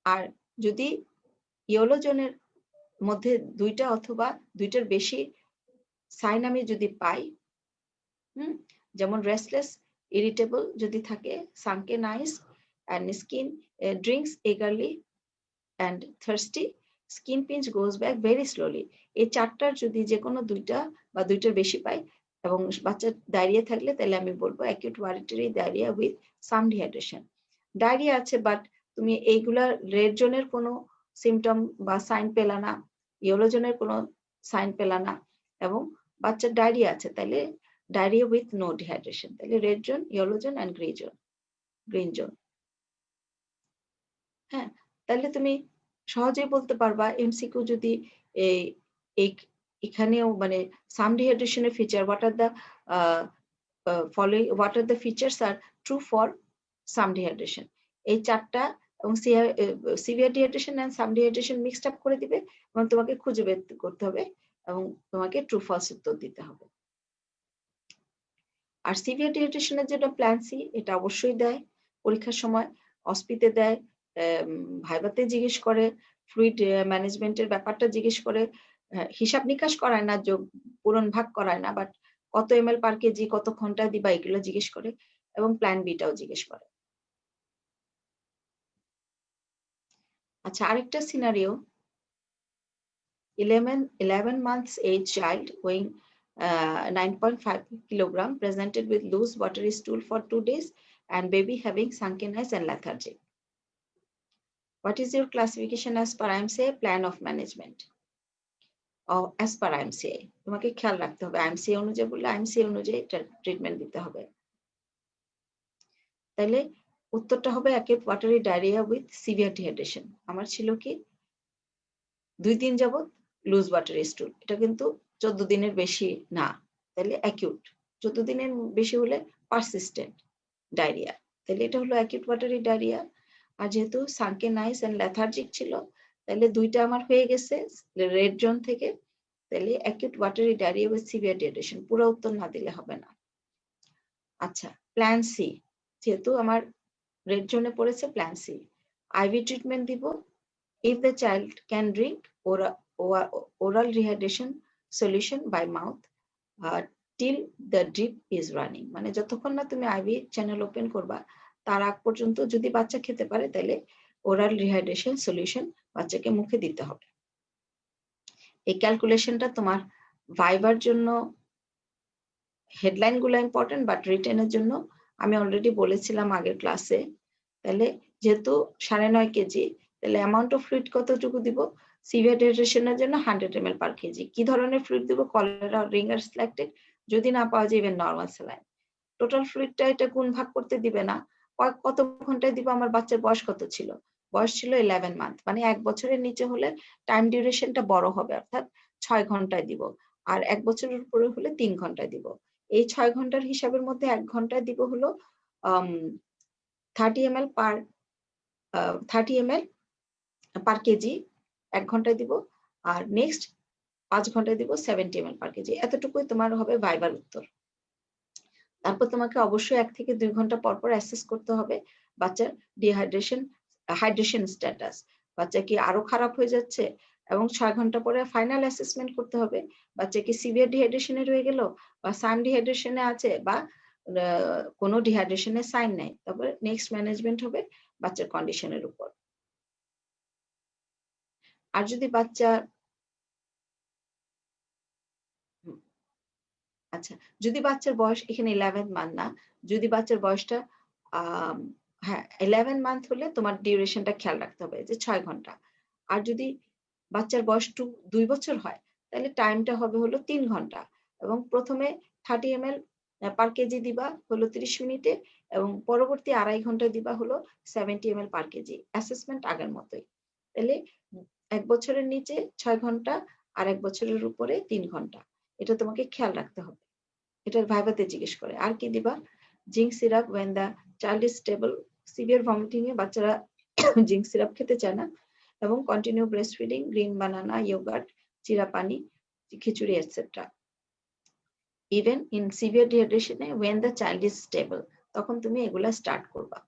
আর যদি ইয়েলো জোনের মধ্যে ২ টা অথবা ২ টার বেশি সাইন আমি যদি পাই, যেমন রেস্টলেস, ইরিটেবল যদি থাকে, sunken eyes and skin drinks eagerly and thirsty, skin pinch goes back very slowly. এই ৪ টার যদি যেকোনো ২ টা বা ২ টার বেশি পাই এবং বাচ্চার ডায়রিয়া থাকলে, তাহলে আমি বলবো acute watery diarrhea with some dehydration. Diarrhoea আছে বাট তুমি এইগুলা রেড জোনের কোনো সিম্পটম বা সাইন পেলা না, ইয়েলো জোনের কোনো সাইন পেলা না এবং বাচ্চার ডায়রিয়া আছে, তাহলে ডায়রিয়া উইথ নো ডিহাইড্রেশন, তাহলে red zone, yellow zone and green zone. হ্যাঁ, তাহলে তুমি সহজেই বলতে পারবা এমসিকিউ যদি এখানেও মানে সাম ডিহাইড্রেশন এর feature, what are the features are true for some dehydration, এই ৪ টা এবং severe dehydration and some dehydration mixed up করে দিবে এবং তোমাকে খুঁজে বের করতে হবে এবং তোমাকে ট্রু ফলস উত্তর দিতে হবে। আর সিভিয়ার ডিহাইড্রেশনের জন্য প্ল্যান সি, এটা অবশ্যই দেয় পরীক্ষার সময়, অস্পিতে দেয়, ভাইভাতে জিজ্ঞেস করে, ফ্লুইড ম্যানেজমেন্টের ব্যাপারটা জিজ্ঞেস করে, হিসাব নিকাশ করায় না, যোগ পূরণ ভাগ করায় না, বাট কত ml পার কেজি, কত ঘন্টায় দিবা, এগুলো জিজ্ঞেস করে এবং প্ল্যান বিটাও জিজ্ঞেস করে। আচ্ছা, আরেকটা scenario, 11 months age child weighing 9.5 kilogram presented with loose watery stool for 2 days and baby having sunken eyes and lethargy. What is your classification as per IMCA? Plan of management. As per IMCA, তোমাকে খেয়াল রাখতে হবে IMCA অনুযায়ী বললে IMCA অনুযায়ী treatment দিতে হবে। তাহলে উত্তরটা হবে acute watery diarrhea with severe dehydration। আমার ছিল কি 2 দিন যাবত লুজ ওয়াটারি স্টুল, এটা কিন্তু 14 দিনের বেশি না, তাহলে অ্যাকিউট। 14 দিনের বেশি হলে পারসিস্টেন্ট ডায়রিয়া, তাহলে এটা হলো অ্যাকিউট ওয়াটারি ডায়রিয়া। আর যেহেতু সানকেন আইস এন্ড লেথার্জিক ছিল, তাহলে দুইটা আমার হয়ে গেছে রেড জোন থেকে। তাহলে acute watery diarrhoea with severe dehydration, পুরো উত্তর না দিলে হবে না। আচ্ছা, প্ল্যান সি, যেহেতু আমার রেড জোনে পড়েছে, প্ল্যান সি, আইভি ট্রিটমেন্ট দিব if the child can drink oral rehydration solution by mouth till the drip is running, মানে যতক্ষণ না তুমি আইভি চ্যানেল ওপেন করবা তার আগ পর্যন্ত যদি বাচ্চা খেতে পারে তাহলে ওরাল রিহাইড্রেশন সলিউশন বাচ্চাকে মুখে দিতে হবে। এই ক্যালকুলেশনটা তোমার ভাইবার জন্য হেডলাইন গুলো ইম্পর্টেন্ট, বাট রিটেনের জন্য আমি অলরেডি বলেছিলাম আগের ক্লাসে। তাহলে যেহেতু 9.5 কেজি, তাহলে অ্যামাউন্ট অফ ফ্লুইড কতটুকু দিব? সিভিয়ার ডিহাইড্রেশনের জন্য 100 ml পার কেজি। কি ধরনের ফ্লুইড দিব? কলেরা, রিঙ্গার স্ল্যাকটেড, যদি না পাওয়া যায় ইভেন নর্মাল স্যালাইন। টোটাল ফ্লুইডটা এটা গুণ ভাগ করতে দিবে না, কত ঘন্টায় দিব? আমার বাচ্চার বয়স কত ছিল? বয়স ছিল 11 মান্থ, মানে 1 বছরের নিচে হলে টাইম ডিউরেশনটা বড় হবে, অর্থাৎ 6 ঘন্টায় দিব, আর 1 বছরের উপরে হলে 3 ঘন্টায় দিব। এই 6 ঘন্টার হিসাবের মধ্যে 1 ঘন্টায় দিব হলো 30 ml পার কেজি 1 ঘন্টায় দিব, আর নেক্সট 5 ঘন্টায় দিব 70 ml পার কেজি। এতটুকুই তোমার হবে ভাইবার উত্তর। তারপর তোমাকে অবশ্যই 1 থেকে 2 ঘন্টা পর পর অ্যাসেস করতে হবে বাচ্চার হাইড্রেশন স্ট্যাটাস, বাচ্চা কি আরো খারাপ হয়ে যাচ্ছে, এবং 6 ঘন্টা পরে ফাইনাল অ্যাসেসমেন্ট করতে হবে বাচ্চা কি সিভিয়ার ডিহাইড্রেশনে রয়ে গেল, বা সাম ডিহাইড্রেশনে আছে, বা কোনো ডিহাইড্রেশনের সাইন নাই। তারপরে নেক্সট ম্যানেজমেন্ট হবে বাচ্চার কন্ডিশনের উপর। আর যদি বাচ্চা আচ্ছা, যদি বাচ্চার বয়স এখানে 11 মান্থ না, যদি বাচ্চার বয়সটা হ্যাঁ 11 মান্থ হলে তোমার ডিউরেশনটা খেয়াল রাখতে হবে যে 6 ঘন্টা। আর যদি বাচ্চার বয়স 2 বছর হয় তাহলে টাইমটা হবে হলো 3 ঘন্টা, এবং প্রথমে 30 ml পার কেজি দিবা হলো 30 মিনিটে, এবং পরবর্তী 2.5 ঘন্টা দিবা হলো 70 ml পার কেজি। অ্যাসেসমেন্ট আগের মতোই। তাহলে 1 বছরের নিচে 6 ঘন্টা, আর 1 বছরের উপরে 3 ঘন্টা, এটা তোমাকে খেয়াল রাখতে হবে। এটার ভাইভাতে জিজ্ঞেস করে। আর কি দিবা? Zinc syrup when the child is stable, severe vomiting এ বাচ্চারা জিঙ্ক সিরাপ খেতে চায় না, এবং continue breast feeding, green banana, yoghurt, চিরা পানি, khichuri et cetera. Even in severe ডিহাইড্রেশনে when the child is stable, তখন তুমি এগুলা স্টার্ট করবা।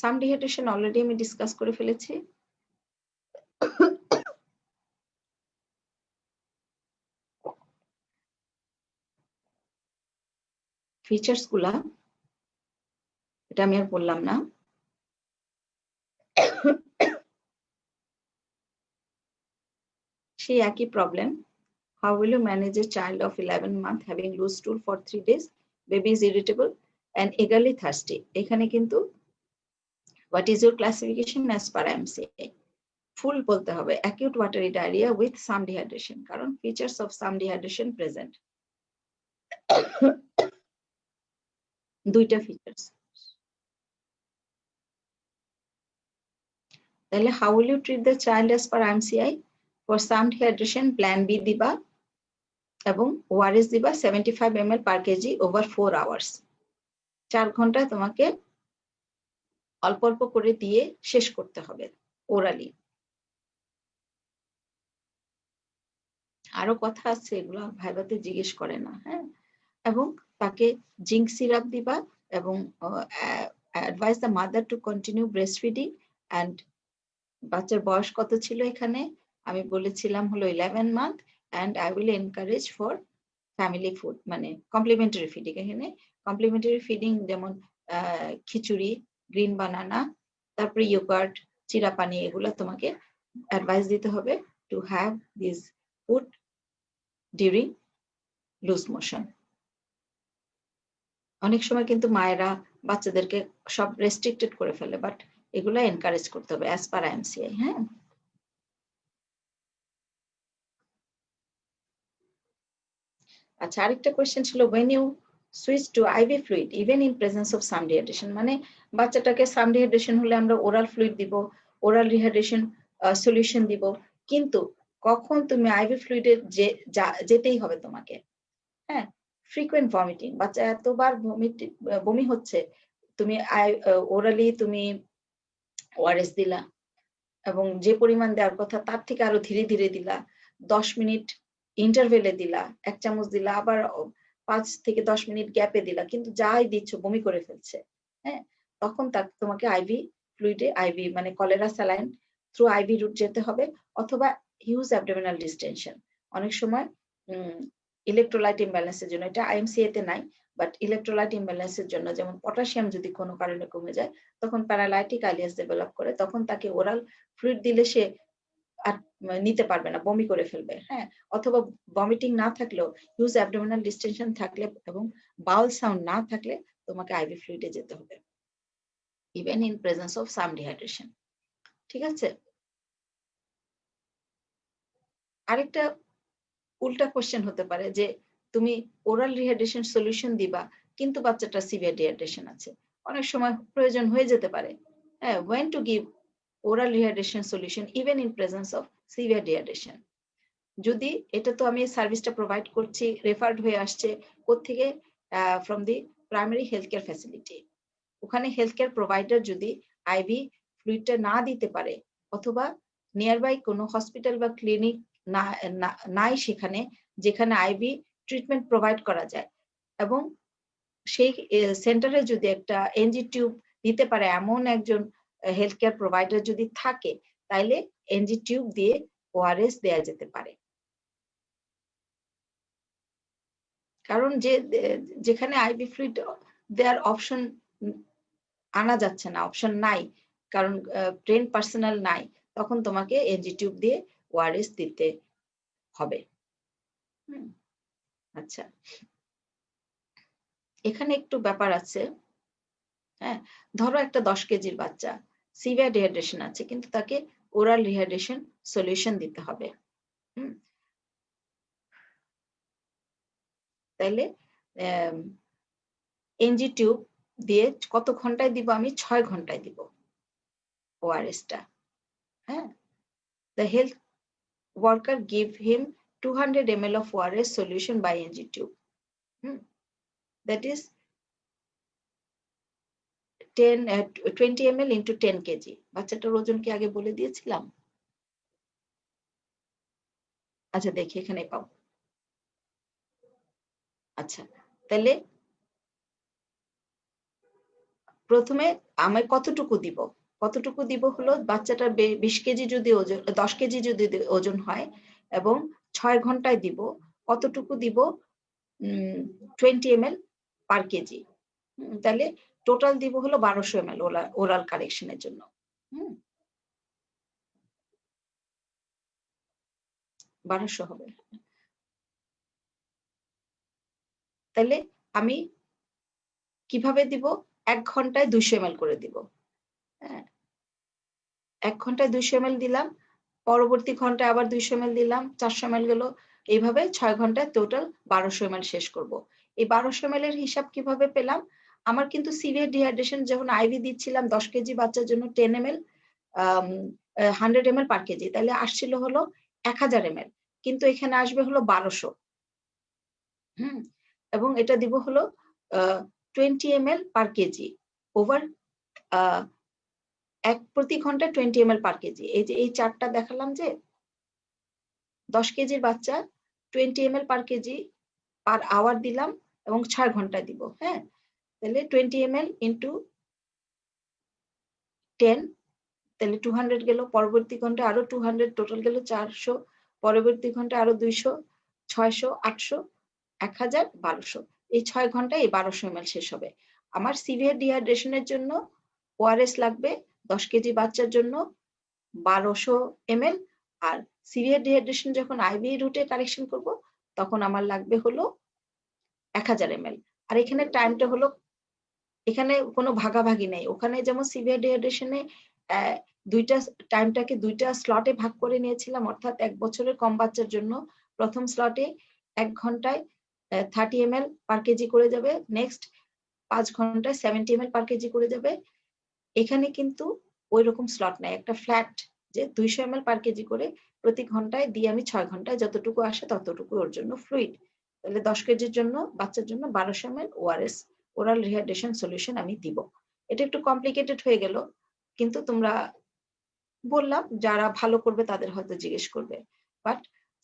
সাম ডিহাইড্রেশন অলরেডি আমি ডিসকাস করে ফেলেছি। ফিচার্স গুলা এটা আমি আর বললাম না। সেই একই problem. How will you manage a child of 11 months having loose stool for 3 days? Baby is irritable and eagerly thirsty. এখানে কিন্তু what is your classification as per MCI? ফুল বলতে হবে acute watery diarrhea with some dehydration, কারণ features of some dehydration present. দুইটা features. তাহলে how will you treat the child as per MCI? For some dehydration plan B দিবা, এবং ORS দিবা 75 ml per kg over 4 hours. 4 ঘন্টায় তোমাকে অল্প অল্প করে দিয়ে শেষ করতে হবে ওরালি। আরো কথা আছে, এগুলো ভাইভাতে জিজ্ঞেস করে না। হ্যাঁ, এবং তাকে জিঙ্ক সিরাপ দিবা, এবং advice the mother to continue breast feeding. And বাচ্চার বয়স কত ছিল এখানে? আমি বলেছিলাম হলো 11 month, and I will encourage for family food, মানে কমপ্লিমেন্টারি ফিডিং। এখানে কমপ্লিমেন্টারি ফিডিং যেমন খিচুড়ি, গ্রিন বানানা, তারপরে ইয়োগার্ট, চিরা পানি, এগুলো তোমাকে অ্যাডভাইস দিতে হবে to have this food during loose motion. অনেক সময় কিন্তু মায়েরা বাচ্চাদেরকে সব রেস্ট্রিক্টেড করে ফেলে, বাট এগুলো এনকারেজ করতে হবে অ্যাজ পার এমসিআই। হ্যাঁ, আচ্ছা, আরেকটা কোয়েশ্চেন ছিল when you switch to IV fluid even in presence of some dehydration, মানে বাচ্চাটাকে সাম ডিহাইড্রেশন হলে আমরা ওরাল ফ্লুইড দিব, ওরাল রিহাইড্রেশন সলিউশন দিব, কিন্তু কখন তুমি আইভি ফ্লুইডের যেতেই হবে তোমাকে। হ্যাঁ, ফ্রিকুয়েন্ট ভমিটিং, বাচ্চা এতবার বমি হচ্ছে, তুমি ওরালি তুমি ওআরএস দিলা এবং যে পরিমাণ দেওয়ার কথা তার থেকে আরো ধীরে ধীরে দিলা, 10 মিনিট ইন্টারভেলে দিলা, 1 চামচ দিলা, আবার 5 থেকে 10 মিনিট গ্যাপে দিলা, কিন্তু যাই দিচ্ছ বমি করে ফেলছে, হ্যাঁ, তখন তোমাকে আইভি ফ্লুইডে, আইভি মানে cholera saline through IV route যেতে হবে, অথবা হিউজ অ্যাবডোমিনাল ডিস্টেনশন। অনেক সময় ইলেকট্রোলাইট ইমব্যালেন্সের জন্য, এটা আইএমসিএ তে নাই, বাট ইলেকট্রোলাইট ইমব্যালেন্সের জন্য, যেমন পটাশিয়াম যদি কোনো কারণে কমে যায়, তখন প্যারালাইটিক আইলিয়াস ডেভেলপ করে, তখন তাকে ওরাল ফ্লুইড দিলে সে আর নিতে পারবে না, বমি করে ফেলবে, হ্যাঁ, অথবা ভমিটিং না থাকলেও হিউজ অ্যাবডোমিনাল ডিস্টেনশন থাকলে এবং বাউল সাউন্ড না থাকলে তোমাকে আইভি ফ্লুইডে যেতে হবে, even in presence of some dehydration. ঠিক আছে, আরেকটা উল্টা কোশ্চেন হতে পারে যে তুমি ওরাল রিহাইড্রেশন সলিউশন দিবা কিন্তু বাচ্চাটা সিভিয়ার ডিহাইড্রেশন আছে, অনেক সময় প্রয়োজন হয়ে যেতে পারে, হ্যাঁ, when to give oral rehydration solution even in presence of severe dehydration। যদি এটা তো আমি সার্ভিসটা প্রোভাইড করছি, রেফার্ড হয়ে আসছে কোত্থেকে, from the primary health care facility, ওখানে হেলথ কেয়ার প্রোভাইডার যদি আইভি ফ্লুইডটা না দিতে পারে, অথবা নিয়ারবাই কোনো হসপিটাল বা ক্লিনিক নাই সেখানে যেখানে আইভি ট্রিটমেন্ট প্রোভাইড করা যায়, এবং সেই সেন্টারে যদি একটা এনজি টিউব দিতে পারে এমন একজন হেলথ কেয়ার প্রোভাইডার যদি থাকে, তাইলে এনজি টিউব দিয়ে ওআরএস দেয়া যেতে পারে। কারণ যেখানে আইভি ফ্লুইড দেওয়ার অপশন আনা যাচ্ছে না, অপশন নাই, কারণ ট্রেন পার্সোনাল নাই, তখন তোমাকে এনজি টিউব দিয়ে ওআরএস দিতে হবে। আচ্ছা, এখানে একটু ব্যাপার আছে, হ্যাঁ, ধরো একটা 10 কেজির বাচ্চা সিভিয়ার ডিহাইড্রেশন আছে, কিন্তু তাকে ওরাল রিহাইড্রেশন সলিউশন দিতে হবে, তাইলে এনজি টিউব দিয়ে কত ঘন্টায় দিব আমি? 6 ঘন্টায় দিব ওআরএসটা, হ্যাঁ। The health worker give him 200 ml of ORS solution by NG tube. That is 20 ml into 10 kg. বাচ্চাটার ওজন কি আগে বলে দিয়েছিলাম? আচ্ছা, দেখি এখানে পাবো। আচ্ছা, তাহলে প্রথমে আমি কতটুকু দিব? কতটুকু দিব হলো, বাচ্চাটার 20 কেজি যদি ওজন, 10 কেজি যদি ওজন হয় এবং 6 ঘন্টায় দিব, কতটুকু দিব? 20 ml পার কেজি। তাহলে টোটাল দিব হলো 1200 ml ওরাল কারেকশনের জন্য। 1200 হবে। তাহলে আমি কিভাবে দিব? 1 ঘন্টায় 200 ml করে দিব, হ্যাঁ, 1 ঘন্টায় 200 ml দিলাম, পরবর্তী ঘন্টায় আবার 200 ml দিলাম, 400 ml গেল, এইভাবে 6 ঘন্টায় টোটাল 1200 ml শেষ করব। এই 1200 ml এর হিসাব কিভাবে পেলাম? আমার কিন্তু সিভিয়ার ডিহাইড্রেশন যখন আইভি দিচ্ছিলাম 10 কেজি বাচ্চার জন্য 10 ml 100 ml পার কেজি, তাহলে আসছিল হলো 1000 ml, কিন্তু এখানে আসবে হলো 1200, এবং এটা দিব হলো 20 ml পার কেজি ওভার প্রতি ঘন্টায় 20 ml পার কেজি। এই যে এই চার্টটা দেখালাম যে 10 কেজির বাচ্চা 20 ml পার কেজি পার আওয়ার দিলাম এবং 6 ঘন্টায় দিব, হ্যাঁ, তাহলে 20 ml ইন্টু 10, তাহলে 200 গেল, পরবর্তী ঘন্টায় আরো 200, টোটাল গেল 400, পরবর্তী ঘন্টায় আরো 200, 600, 800, 1000, 1200। এই 6 ঘন্টায় এই 1200 ml শেষ হবে। আমার সিভিয়ার ডিহাইড্রেশনের জন্য ওআরএস লাগবে 10 কেজি বাচ্চার জন্য 1200 ml, আর সিভিয়ার ডিহাইড্রেশন যখন আইভি রুটে কারেকশন করব তখন আমার লাগবে হলো 1000 ml। আর এখানে টাইমটা হলো, এখানে কোনো ভাগাভাগি নেই, ওখানে যেমন সিভিয়ার ডিহাইড্রেশনে দুইটা টাইমটাকে দুইটা স্লটে ভাগ করে নিয়েছিলাম, অর্থাৎ 1 বছরের কম বাচ্চার জন্য প্রথম স্লটে 1 ঘন্টায় 30 ml পার কেজি করে যাবে, নেক্সট 5 ঘন্টায় 70 ml পার কেজি করে যাবে। এখানে কিন্তু ওই রকম স্লট নাই, একটা ফ্ল্যাট যে 200 ml পার কেজি করে প্রতি ঘন্টায় দিয়ে আমি 6 ঘন্টায় যতটুকু আসে ততটুকু ওর জন্য ফ্লুইড। তাহলে 10 কেজির জন্য বাচ্চার জন্য 1200 ml ORS oral rehydration solution আমি দিব। এটা একটু কমপ্লিকেটেড হয়ে গেল, কিন্তু তোমরা বললাম যারা ভালো করবে তাদের হয়তো জিজ্ঞেস করবে, বাট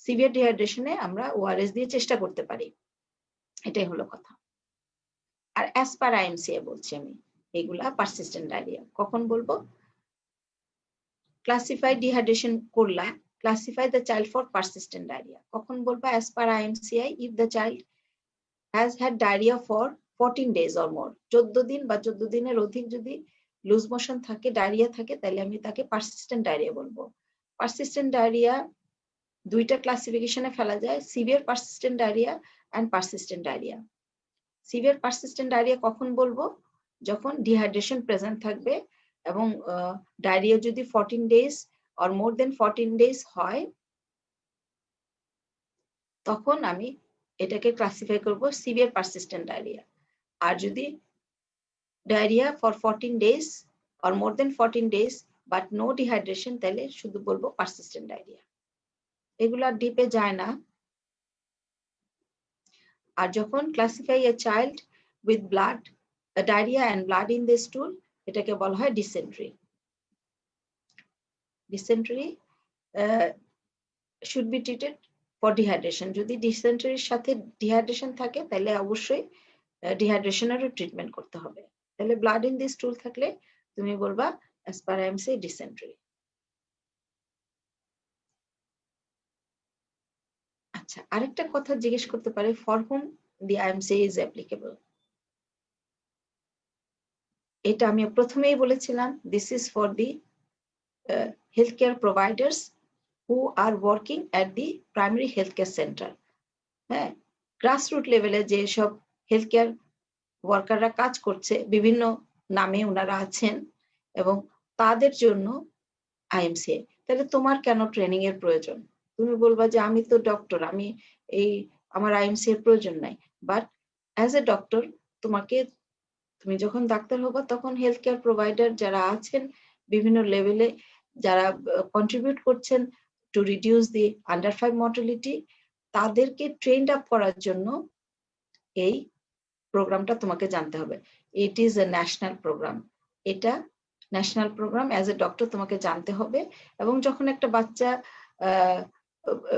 সিভিয়ার ডিহাইড্রেশনে আমরা ওআরএস দিয়ে চেষ্টা করতে পারি, এটাই হলো কথা। আর অ্যাজ পার আইএমসিএ বলছি আমি, এগুলা পারসিস্টেন্ট ডায়রিয়া কখন বলবো? ক্লাসিফাই ডিহাইড্রেশন করলা, classify the child for persistent diarrhea কখন বলবো? as per IMCI, if the child has had diarrhea for 14 days or more, 14 দিন বা 14 দিনের অধিক যদি লুজ মোশন থাকে, ডায়রিয়া থাকে, তাহলে আমি তাকে পারসিস্টেন্ট ডায়রিয়া বলবো। পারসিস্টেন্ট ডায়রিয়া দুইটা ক্লাসিফিকেশনে ফেলা যায়, severe persistent diarrhoea and persistent diarrhoea. Severe persistent diarrhoea কখন বলবো? যখন ডিহাইড্রেশন প্রেজেন্ট থাকবে এবং ডায়রিয়া যদি 14 days or more than 14 days হয়, তখন আমি এটাকে ক্লাসিফাই করব সিভিয়ার পারসিস্টেন্ট ডায়রিয়া। আর যদি diarrhoea for 14 days or more than 14 days but no dehydration, তাহলে শুধু বলবো পারসিস্টেন্ট ডায়রিয়া। এগুলা ডিপে যায় না। আর যখন classify a child with blood diarrhoea and blood in the stool, এটাকে বলা হয় dysentery. Dysentery should be treated for dehydration. যদি ডিসেন্ট্রির সাথে ডিহাইড্রেশন থাকে তাহলে অবশ্যই ডিহাইড্রেশনেরও ট্রিটমেন্ট করতে হবে। তাহলে ব্লাড ইন দি স্টুল থাকলে তুমি বলবা as per IMCI ডিসেন্ট্রি। আচ্ছা, আরেকটা কথা জিজ্ঞেস করতে পারে, for whom the IMCI is applicable? এটা আমি প্রথমেই বলেছিলাম, this is for the healthcare providers who are working at the primary healthcare center. হ্যাঁ, গ্রাসরুট লেভেলে যে সব হেলথকেয়ার ওয়ার্কাররা কাজ করছে, বিভিন্ন নামে ওনারা আছেন, এবং তাদের জন্য আইএমসিএ। তাহলে তোমার কেন ট্রেনিং এর প্রয়োজন? তুমি বলবা যে আমি তো ডক্টর, আমি আমার আইএমসিএ এর প্রয়োজন নাই। বাট অ্যাজ এ ডক্টর তুমি যখন ডাক্তার হবা তখন হেলথ কেয়ার প্রোভাইডার যারা আছেন বিভিন্ন লেভেলে, যারা কন্ট্রিবিউট করছেন to reduce the under 5 mortality, তাদেরকে ট্রেন্ড আপ করার জন্য এই প্রোগ্রামটা তোমাকে জানতে হবে। It is a national programme, এটা national programme. As a doctor তোমাকে জানতে হবে। এবং যখন একটা বাচ্চা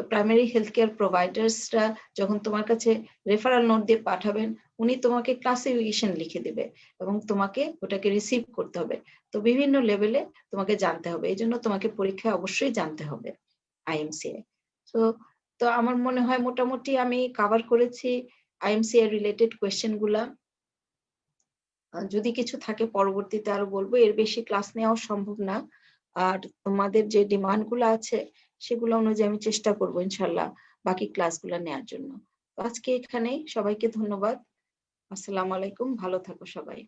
প্রাইমারি হেলথ কেয়ার প্রোভাইডার্সরা যখন তোমার কাছে রেফারেল নোট দিয়ে পাঠাবেন, উনি তোমাকে ক্লাসিফিকেশন লিখে দিবে এবং তোমাকে ওটাকে রিসিভ করতে হবে। তো বিভিন্ন লেভেলে তোমাকে জানতে হবে, এই জন্য তোমাকে পরীক্ষায় অবশ্যই জানতে হবে আইএমসিএ। তো আমার মনে হয় মোটামুটি আমি কভার করেছি আইএমসিএ রিলেটেড কোয়েশ্চেন গুলা। যদি কিছু থাকে পরবর্তীতে আরো বলবো, এর বেশি ক্লাস নেওয়া সম্ভব না। আর তোমাদের যে ডিমান্ড গুলো আছে সেগুলো অনুযায়ী আমি চেষ্টা করবো ইনশাল্লাহ বাকি ক্লাসগুলো নেওয়ার জন্য। আজকে এখানেই, সবাইকে ধন্যবাদ। আসসালামু আলাইকুম, ভালো থাকো সবাই।